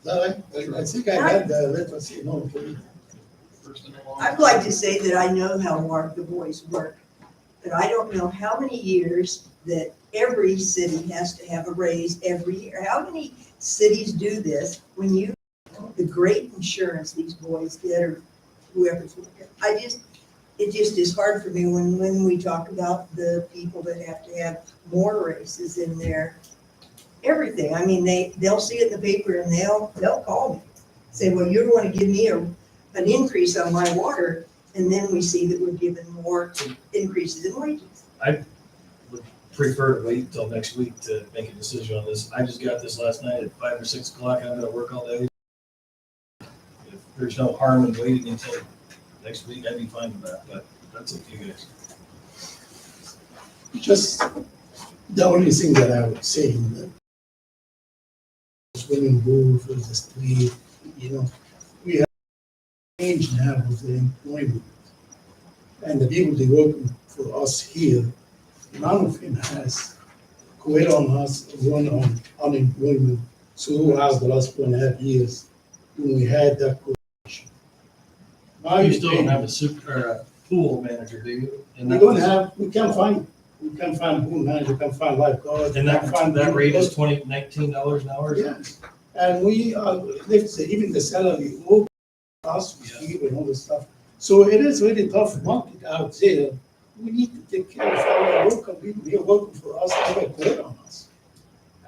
Speaker 3: I think I had the letter say no.
Speaker 1: I'd like to say that I know how hard the boys work, but I don't know how many years that every city has to have a raise every year. How many cities do this when the great insurance these boys get or whoever's working? It just is hard for me when we talk about the people that have to have more raises in their everything. I mean, they'll see it in the paper and they'll call me, say, well, you're going to give me an increase on my water, and then we see that we're given more increases in wages.
Speaker 5: I would prefer to wait until next week to make a decision on this. I just got this last night at 5 or 6 o'clock. I'm gonna work all day. If there's no harm in waiting until next week, I'd be fine with that, but that's up to you guys.
Speaker 3: Just the only thing that I would say that when you go for the street, we have change now with the employment. And the people that work for us here, none of them has quit on us, run on unemployment. So as the last 1.5 years, when we had that question.
Speaker 5: You still don't have a super or a pool manager, do you? And
Speaker 3: we can't find pool manager, we can't find lifeguard.
Speaker 5: And that rate is $19 an hour?
Speaker 3: Yes, And we are, let's say, even the salary, all us, we give and all this stuff. So it is really tough market out there. We need to take care of our local people here working for us, never quit on us.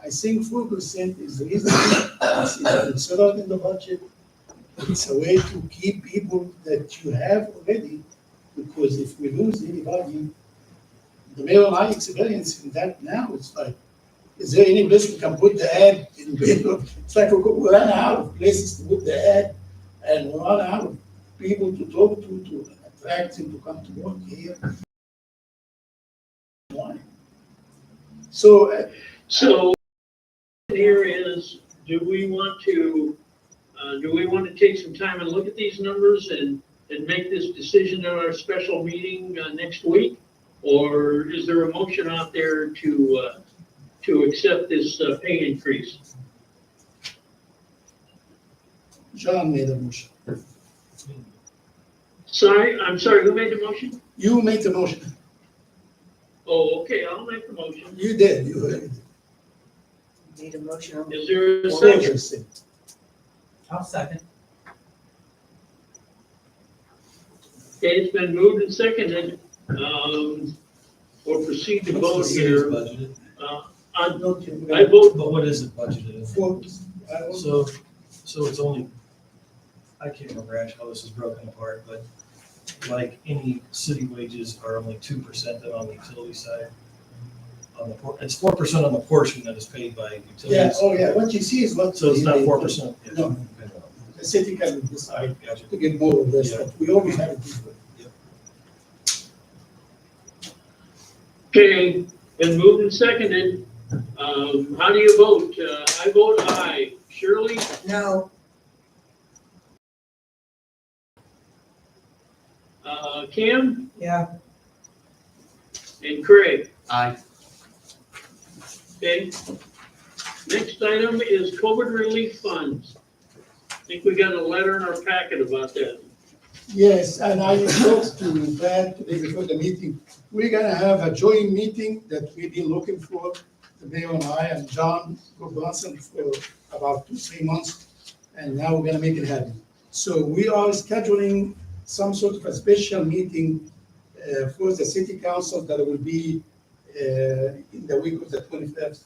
Speaker 3: I think 4% is reasonable, it's considered in the budget. It's a way to keep people that you have already, because if we lose anybody, the mayor and I experiencing that now, it's like, is there any place we can put the ad in Bayville? It's like we run out of places to put the ad, and we run out of people to talk to attract them to come to work here. So,
Speaker 2: So here is, do we want to take some time and look at these numbers and make this decision at our special meeting next week? Or is there a motion out there to accept this pay increase?
Speaker 3: John made a motion.
Speaker 2: I'm sorry, who made the motion?
Speaker 3: You made the motion.
Speaker 2: Oh, okay, I'll make the motion.
Speaker 3: You did, you heard it.
Speaker 1: Need a motion on
Speaker 2: Is there a
Speaker 3: All
Speaker 2: second?
Speaker 3: the same.
Speaker 9: I'll second.
Speaker 2: Okay, it's been moved and seconded. We'll proceed to vote here.
Speaker 5: Budgeted,
Speaker 2: I vote,
Speaker 5: but what is it budgeted?
Speaker 3: For-
Speaker 5: So it's only, I can't remember actually how this is broken apart, but like any city wages are only 2% then on the utility side. It's 4% on the portion that is paid by
Speaker 3: Yeah,
Speaker 5: utilities.
Speaker 3: oh yeah, what you see is what.
Speaker 5: So it's not
Speaker 3: they-
Speaker 5: 4%.
Speaker 3: No. The city can decide
Speaker 5: Gotcha.
Speaker 3: to get more or less,
Speaker 5: Yeah.
Speaker 3: but we always have it this way.
Speaker 2: okay, been moved and seconded. How do you vote? I vote aye. Shirley?
Speaker 1: No,
Speaker 2: Kim?
Speaker 1: yeah,
Speaker 2: And Craig?
Speaker 6: Aye.
Speaker 2: Okay. Next item is COVID relief funds. I think we got a letter in our packet about that.
Speaker 3: Yes, and I talked to Brad today before the meeting. We're gonna have a joint meeting that we've been looking for, the mayor and I and John Gordonson for about 2-3 months, and now we're gonna make it happen. So we are scheduling some sort of a special meeting for the city council that will be in the week of the 25th.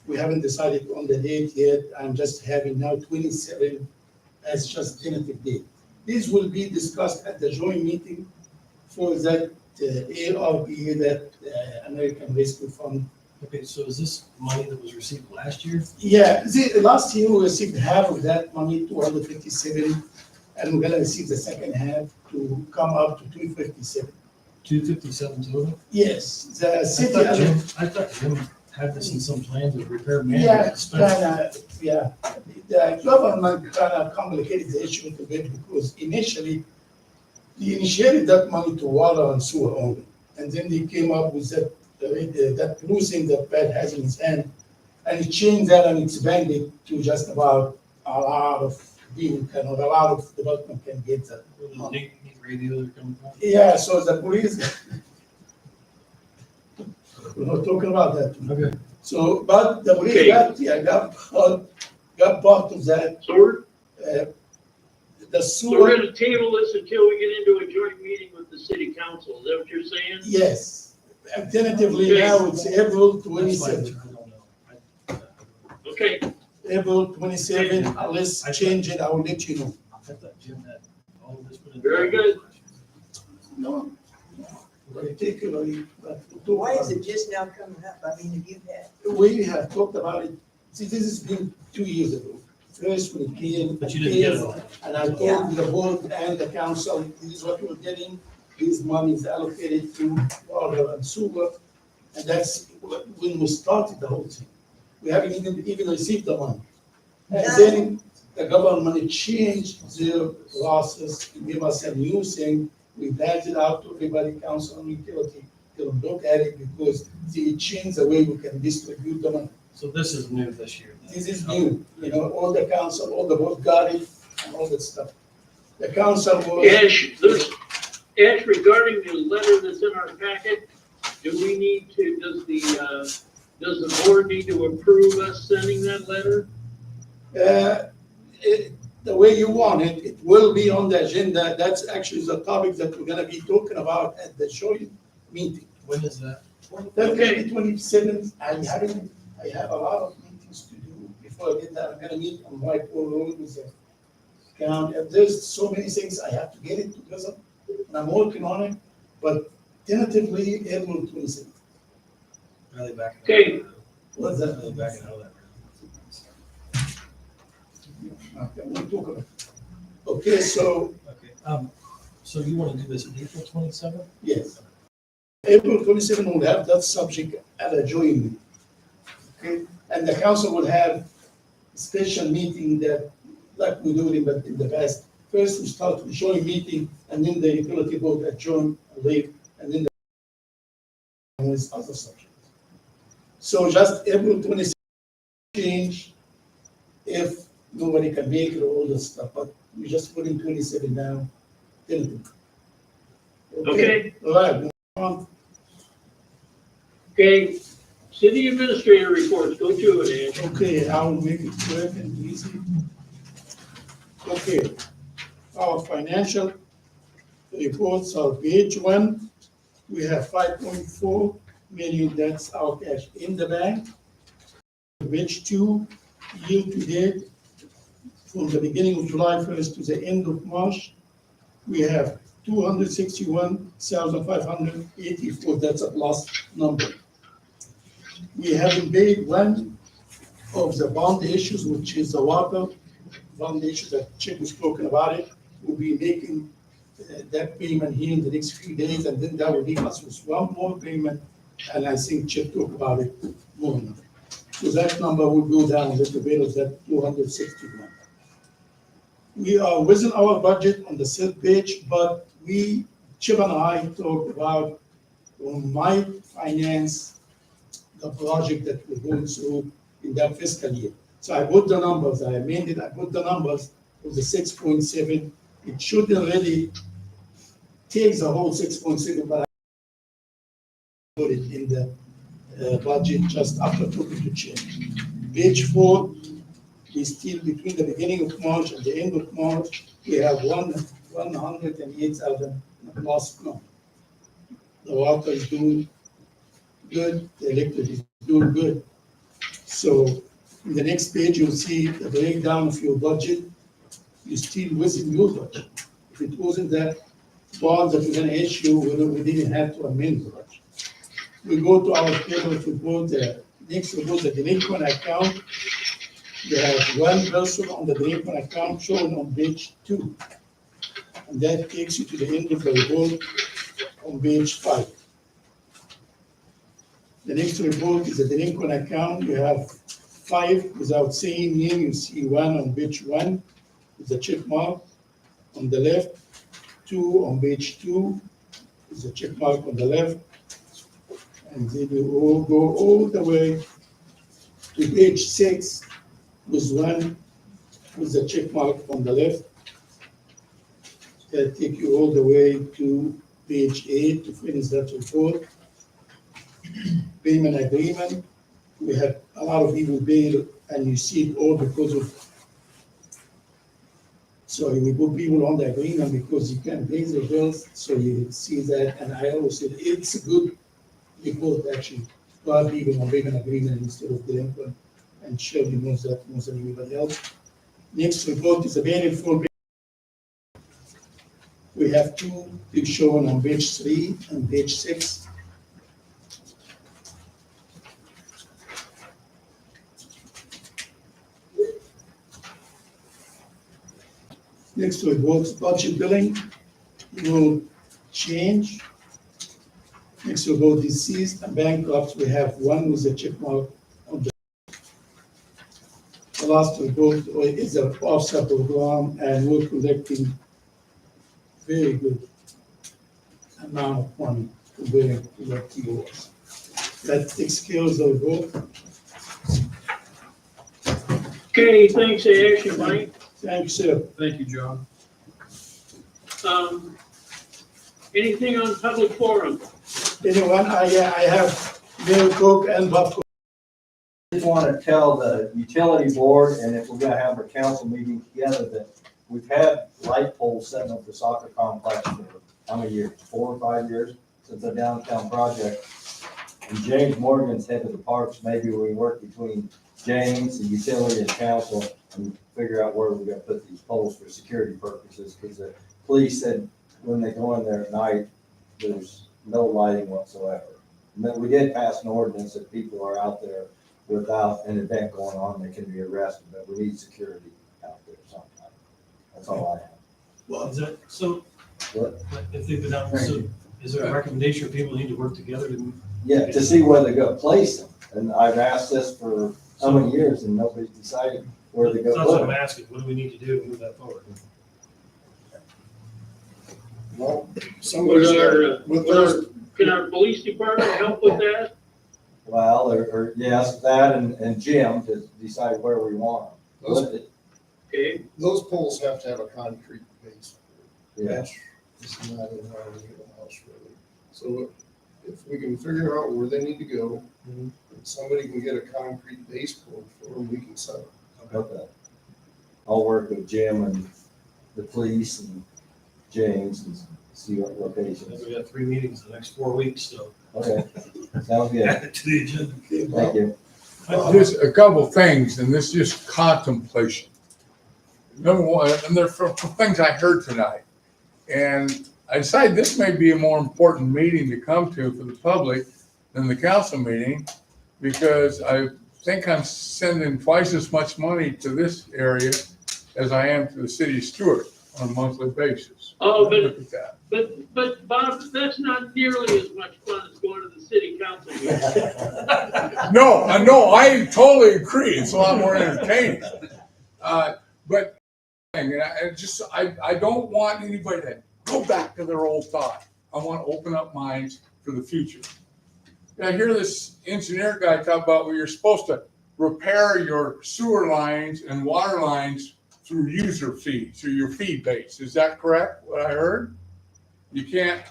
Speaker 3: We haven't decided on the date yet. I'm just having now 27 as just tentative date. This will be discussed at the joint meeting for that ARP, that American Rescue Fund.
Speaker 5: Okay, so is this money that was received last year?
Speaker 3: Yeah, last year we received half of that money, 257, and we're gonna receive the second half to come up to 257.
Speaker 5: 257 total?
Speaker 3: Yes, the
Speaker 5: I
Speaker 3: city.
Speaker 5: thought Jim had this in some plans of repair
Speaker 3: Yeah,
Speaker 5: management. expense.
Speaker 3: yeah. The government kind of complicated the issue a little bit because initially, they initiated that money to water and sewer only. And then they came up with that losing that Pat has in his hand. And he changed that and expanded to just about a lot of people a lot of development can get that.
Speaker 5: Where the neat radios are coming from?
Speaker 3: Yeah, so the police, we're not talking about that.
Speaker 5: Okay.
Speaker 3: So, but the police
Speaker 2: Okay.
Speaker 3: got part of that.
Speaker 2: So we're,
Speaker 3: The
Speaker 2: so we're
Speaker 3: sewer,
Speaker 2: gonna table this until we get into a joint meeting with the city council. Is that what you're saying?
Speaker 3: yes. Tentatively now, it's April
Speaker 5: That's fine,
Speaker 3: 27.
Speaker 5: I don't know.
Speaker 2: Okay,
Speaker 3: April 27, unless change it, I will let you know.
Speaker 5: I thought Jim had all of this put in.
Speaker 2: Very good.
Speaker 3: No, particularly, but.
Speaker 1: why is it just now coming up? I mean, have you had?
Speaker 3: We have talked about it, see, this has been 2 years ago. First, when it came.
Speaker 5: But you didn't get it all.
Speaker 3: And I told the board and the council, this is what we're getting, this money is allocated to water and sewer. And that's when we started the whole thing. We haven't even received the money. And then the government changed their process to give us a new thing. We batted it out to everybody, council and utility, to look at it because they changed the way we can distribute the money.
Speaker 5: So this is new this year. then?
Speaker 3: This is new, all the council, all the board got it and all that stuff. The council was,
Speaker 2: Ash, regarding the letter that's in our packet, do we need to, does the board need to approve us sending that letter?
Speaker 3: The way you want it, it will be on the agenda. That's actually the topic that we're gonna be talking about at the joint meeting.
Speaker 5: When is that?
Speaker 3: That will
Speaker 2: Okay.
Speaker 3: be 27th. I have a lot of meetings to do before I get that. I'm gonna meet on Whitehall Road with the county. There's so many things I have to get it together, and I'm working on it, but tentatively, April 27th.
Speaker 5: Are they backing?
Speaker 2: Okay.
Speaker 3: What's that?
Speaker 5: Are they backing out of that?
Speaker 3: Okay, we'll talk about it. Okay, so,
Speaker 5: Okay, so you want to do this April 27th?
Speaker 3: yes. April 27th, we'll have that subject at a joint meeting. Okay, and the council will have a special meeting that, like we do in the past. First, we start with joint meeting, and then the utility board adjourn late, and then with other subjects. So just April 26th change if nobody can make it or all this stuff, but we just put in 27 now.
Speaker 2: Okay.
Speaker 3: All right, move on.
Speaker 2: Okay, city administrator reports, go to it, Ed.
Speaker 3: Okay, I will make it quick and easy. Okay, our financial reports are page 1. We have 5.4 million, that's our cash in the bank. Page 2, year to date, from the beginning of July 1st to the end of March, we have 261,584, that's a plus number. We haven't paid one of the bond issues, which is the water bond issue that Chip was talking about it. We'll be making that payment here in the next few days, and then that will leave us with one more payment, and I think Chip talked about it more now. So that number will go down a little bit of that 261. We are within our budget on the third page, but Chip and I talked about on my finance the project that we're going through in that fiscal year. So I put the numbers, I amended, I put the numbers of the 6.7. It should already take the whole 6.7, but I put it in the budget just after talking to Chair. Page 4 is still between the beginning of March and the end of March. We have 108,000 lost money. The water is doing good, the electric is doing good. So in the next page, you'll see the breakdown of your budget. You're still within your budget. If it wasn't that bond that we're gonna issue, we didn't have to amend the budget. We go to our table to report, the next report, the delinquent account. We have one person on the delinquent account shown on page 2. And that takes you to the end of the report on page 5. The next report is a delinquent account. You have 5 without saying name. You see 1 on page 1 with a check mark on the left. 2 on page 2 is a check mark on the left. And then you all go all the way to page 6 with 1 with a check mark on the left. That take you all the way to page 8 to finish that report. Payment agreement. We had a lot of people paid, and you see it all because of. So we put people on the agreement because you can't pay the bills, so you see that. And I always said it's a good report actually. A lot of people on payment agreement instead of delinquent, and Shirley knows that more than anybody else. Next report is a very full. We have 2 big shown on page 3 and page 6. Next report, budget billing, no change. Next report, deceased and bankrupt, we have 1 with a check mark on the. The last report is an offset program, and we're collecting very good amount of money compared to what he was. That takes care of the report.
Speaker 2: Okay, thanks, Ash and Mike.
Speaker 3: Thanks, sir.
Speaker 5: Thank you, John.
Speaker 2: Anything on public forum?
Speaker 3: Anyone, I have Mayor Cook and Bob Cook.
Speaker 12: Just want to tell the utility board, and if we're gonna have a council meeting together, that we've had light poles setting up the soccer complex for how many years? 4 or 5 years since the downtown project. And James Morgan's head of the parks. Maybe we work between James, the utility, and council, and figure out where we're gonna put these poles for security purposes. Because the police said when they go in there at night, there's no lighting whatsoever. And then we did pass an ordinance that people are out there without an event going on, they can be arrested, but we need security out there sometime. That's all I have.
Speaker 5: Well, is that, so,
Speaker 12: What?
Speaker 5: if they've been out, so is there a recommendation for people need to work together to?
Speaker 12: Yeah, to see where they're gonna place them. And I've asked this for so many years and nobody's decided where they go.
Speaker 5: That's what I'm asking, what do we need to do to move that forward?
Speaker 10: Well, somebody's with those,
Speaker 2: Can our police department help with that?
Speaker 12: Well, or yes, that and Jim to decide where we want them.
Speaker 10: those,
Speaker 2: Okay,
Speaker 10: those poles have to have a concrete base.
Speaker 12: Yeah.
Speaker 10: That's just not in our house really. So if we can figure out where they need to go, and somebody can get a concrete base pole for them, we can set them.
Speaker 12: Okay. I'll work with Jim and the police and James and see what locations.
Speaker 5: We got 3 meetings in the next 4 weeks, so.
Speaker 12: Okay, sounds good.
Speaker 5: Add it to the agenda.
Speaker 12: Thank you.
Speaker 13: Just a couple things, and this is just contemplation. Number one, and they're from things I heard tonight. And I decided this may be a more important meeting to come to for the public than the council meeting, because I think I'm sending twice as much money to this area as I am to the city of Stuart on a monthly basis.
Speaker 2: Oh, but-
Speaker 13: Look at that.
Speaker 2: but Bob, that's not nearly as much fun as going to the city council meeting.
Speaker 13: No, I totally agree. It's a lot more entertaining. But and I don't want anybody to go back to their old thought. I want to open up minds for the future. I hear this engineer guy talk about where you're supposed to repair your sewer lines and water lines through user fees, through your fee base. Is that correct, what I heard? You can't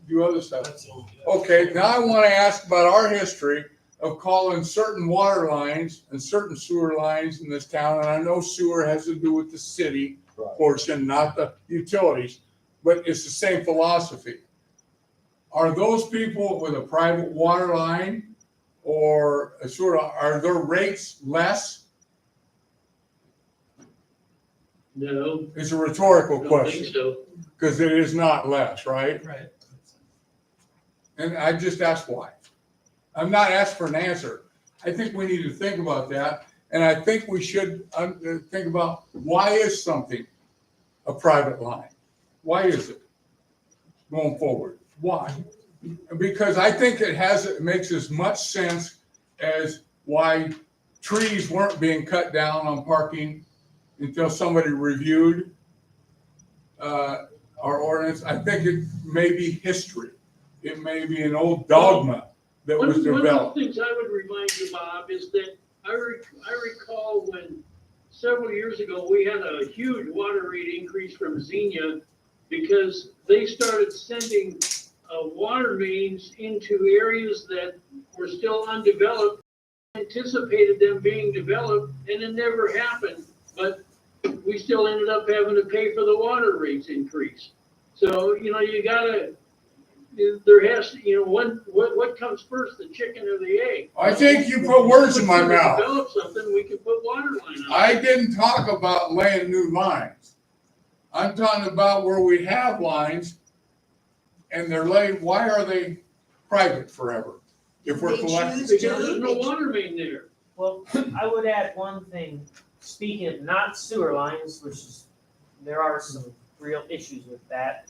Speaker 13: do other stuff.
Speaker 5: That's all.
Speaker 13: Okay, now I want to ask about our history of calling certain water lines and certain sewer lines in this town, and I know sewer has to do with the city
Speaker 12: Right.
Speaker 13: portion, not the utilities, but it's the same philosophy. Are those people with a private water line or a sewer, are their rates less?
Speaker 2: No,
Speaker 13: It's a rhetorical
Speaker 2: I don't
Speaker 13: question,
Speaker 2: think so.
Speaker 13: because it is not less, right?
Speaker 5: Right.
Speaker 13: And I just asked why. I'm not asking for an answer. I think we need to think about that. And I think we should think about why is something a private line? Why is it going forward? Why? Because I think it makes as much sense as why trees weren't being cut down on parking until somebody reviewed our ordinance. I think it may be history. It may be an old dogma that was
Speaker 2: One of
Speaker 13: developed.
Speaker 2: the things I would remind you, Bob, is that I recall when several years ago, we had a huge water rate increase from Xenia because they started sending water mains into areas that were still undeveloped, anticipated them being developed, and it never happened. But we still ended up having to pay for the water rates increase. So, you gotta, there has to, what comes first, the chicken or the egg?
Speaker 13: I think you put words in my
Speaker 2: If we
Speaker 13: mouth.
Speaker 2: develop something, we can put water line on.
Speaker 13: I didn't talk about laying new lines. I'm talking about where we have lines and they're laid, why are they private forever? If we're
Speaker 1: They
Speaker 13: collecting.
Speaker 1: choose
Speaker 2: Because there's no water main there.
Speaker 8: Well, I would add one thing, speaking of not sewer lines, which is, there are some real issues with that.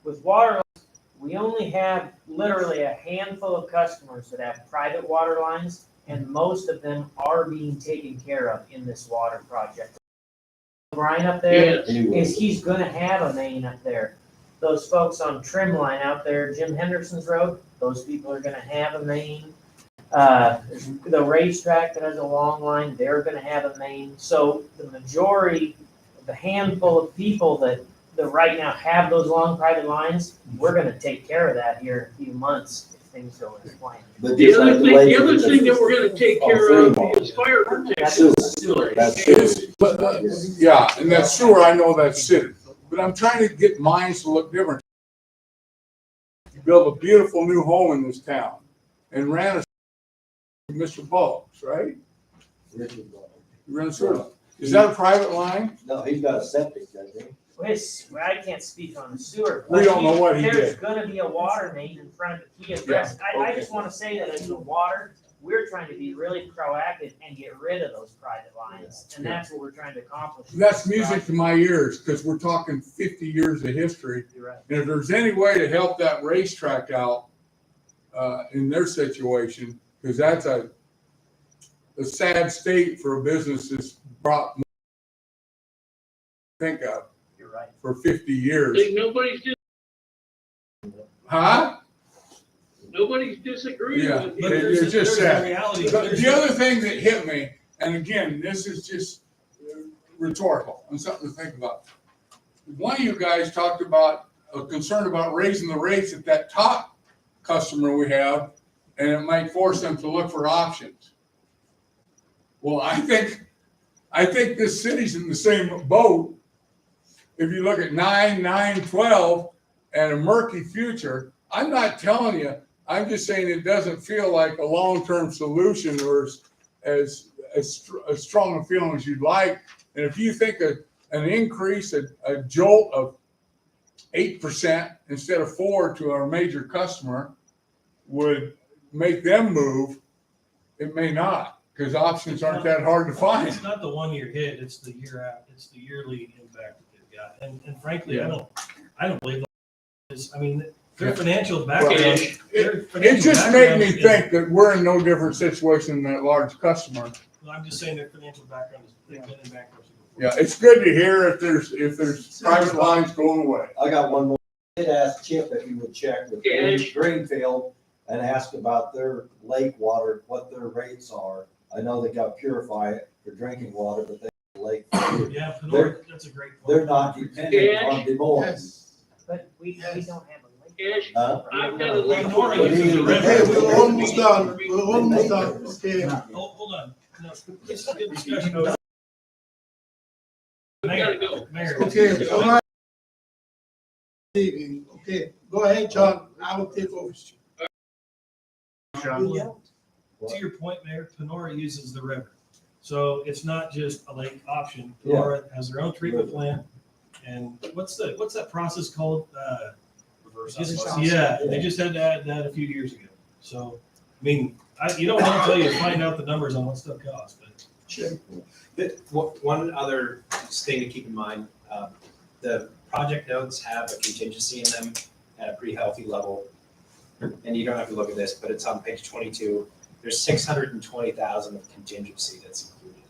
Speaker 8: With water lines, we only have literally a handful of customers that have private water lines, and most of them are being taken care of in this water project. Brian up there,
Speaker 2: Yes.
Speaker 8: he's gonna have a main up there. Those folks on Trim Line out there, Jim Henderson's Road, those people are gonna have a main. The racetrack that has a long line, they're gonna have a main. So the majority, the handful of people that right now have those long private lines, we're gonna take care of that here in a few months. things go as planned.
Speaker 12: But
Speaker 2: The
Speaker 12: just
Speaker 2: other
Speaker 12: like
Speaker 2: thing,
Speaker 12: way
Speaker 2: the other
Speaker 12: that
Speaker 2: thing that we're gonna take care of is fire protection.
Speaker 12: That's
Speaker 13: It's, but, yeah, and that's sewer, I know that's city, but I'm trying to get minds to look different. Build a beautiful new home in this town and ran a Mr. Boggs, right?
Speaker 12: Richard.
Speaker 13: You ran a sewer. Is that a private line?
Speaker 12: No, he's got a septic, I think.
Speaker 8: Well, I can't speak on the sewer.
Speaker 13: We
Speaker 8: but
Speaker 13: don't know what he
Speaker 8: There's
Speaker 13: did.
Speaker 8: gonna be a water main in front of the key address. I just wanna say that as the water, we're trying to be really proactive and get rid of those private lines. And that's what we're trying to accomplish.
Speaker 13: That's music to my ears, because we're talking 50 years of history.
Speaker 8: You're right.
Speaker 13: And if there's any way to help that racetrack out, in their situation, because that's a sad state for a business that's brought more think of
Speaker 8: You're right.
Speaker 13: for 50 years.
Speaker 2: Think nobody's
Speaker 13: Huh?
Speaker 2: nobody's disagreeing
Speaker 13: Yeah,
Speaker 2: with
Speaker 13: but
Speaker 2: you.
Speaker 13: it's just
Speaker 5: There's a
Speaker 13: sad.
Speaker 5: reality.
Speaker 13: The other thing that hit me, and again, this is just rhetorical and something to think about. One of you guys talked about a concern about raising the rates at that top customer we have, and it might force them to look for options. Well, I think this city's in the same boat. If you look at 9, 9, 12, and a murky future, I'm not telling you, I'm just saying it doesn't feel like a long-term solution or as strong a feeling as you'd like. And if you think an increase, a jolt of 8% instead of 4% to our major customer would make them move, it may not, because options aren't that hard to find.
Speaker 5: It's not the 1 year hit, it's the year out, it's the yearly impact that they've got. And frankly, I don't believe this. I mean, their financial background.
Speaker 13: It just made me think that we're in no different situation than that large customer.
Speaker 5: Well, I'm just saying their financial background is, they've been in bankruptcy before.
Speaker 13: Yeah, it's good to hear if there's private lines going away.
Speaker 12: I got one more. I did ask Chip if he would check with Greenfield and ask about their lake water, what their rates are. I know they got purify it for drinking water, but they have lake.
Speaker 5: Yeah, Panora, that's a great point.
Speaker 12: They're not dependent on Des Moines.
Speaker 8: But we don't have a lake.
Speaker 2: Cash,
Speaker 12: Huh?
Speaker 2: I've got a lake.
Speaker 5: Panora uses the river.
Speaker 3: Hey, we're almost done, we're almost done, okay.
Speaker 5: Hold on. No, this is a good discussion.
Speaker 2: We gotta go.
Speaker 5: Mayor.
Speaker 3: Okay, all right. Okay, go ahead, John, I will take over.
Speaker 5: To your point, Mayor, Panora uses the river. So it's not just a lake option. Panora has their own treatment plant. And what's that process called?
Speaker 4: Reverse
Speaker 5: Just-
Speaker 4: osmosis.
Speaker 5: Yeah, they just had to add that a few years ago. So, I mean, you don't want to tell you to find out the numbers on what stuff costs, but
Speaker 4: One other thing to keep in mind, the project notes have a contingency in them at a pretty healthy level. And you don't have to look at this, but it's on page 22. There's 620,000 of contingency that's included.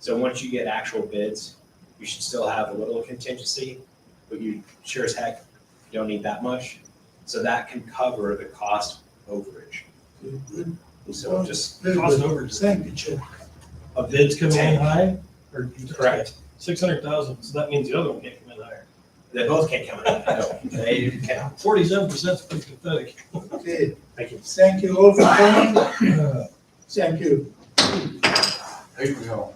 Speaker 4: So once you get actual bids, you should still have a little contingency, but you sure as heck don't need that much. So that can cover the cost overage. So just
Speaker 5: cost overage.
Speaker 3: Thank you, Chip.
Speaker 5: a bids come in high, or
Speaker 4: correct.
Speaker 5: 600,000, so that means the other one can't come in higher.
Speaker 4: They both can't come in. No, they can't.
Speaker 5: 47% is pretty pathetic.
Speaker 3: Okay,
Speaker 4: Thank you.
Speaker 3: thank you all for coming. Thank you.
Speaker 13: Hey, no.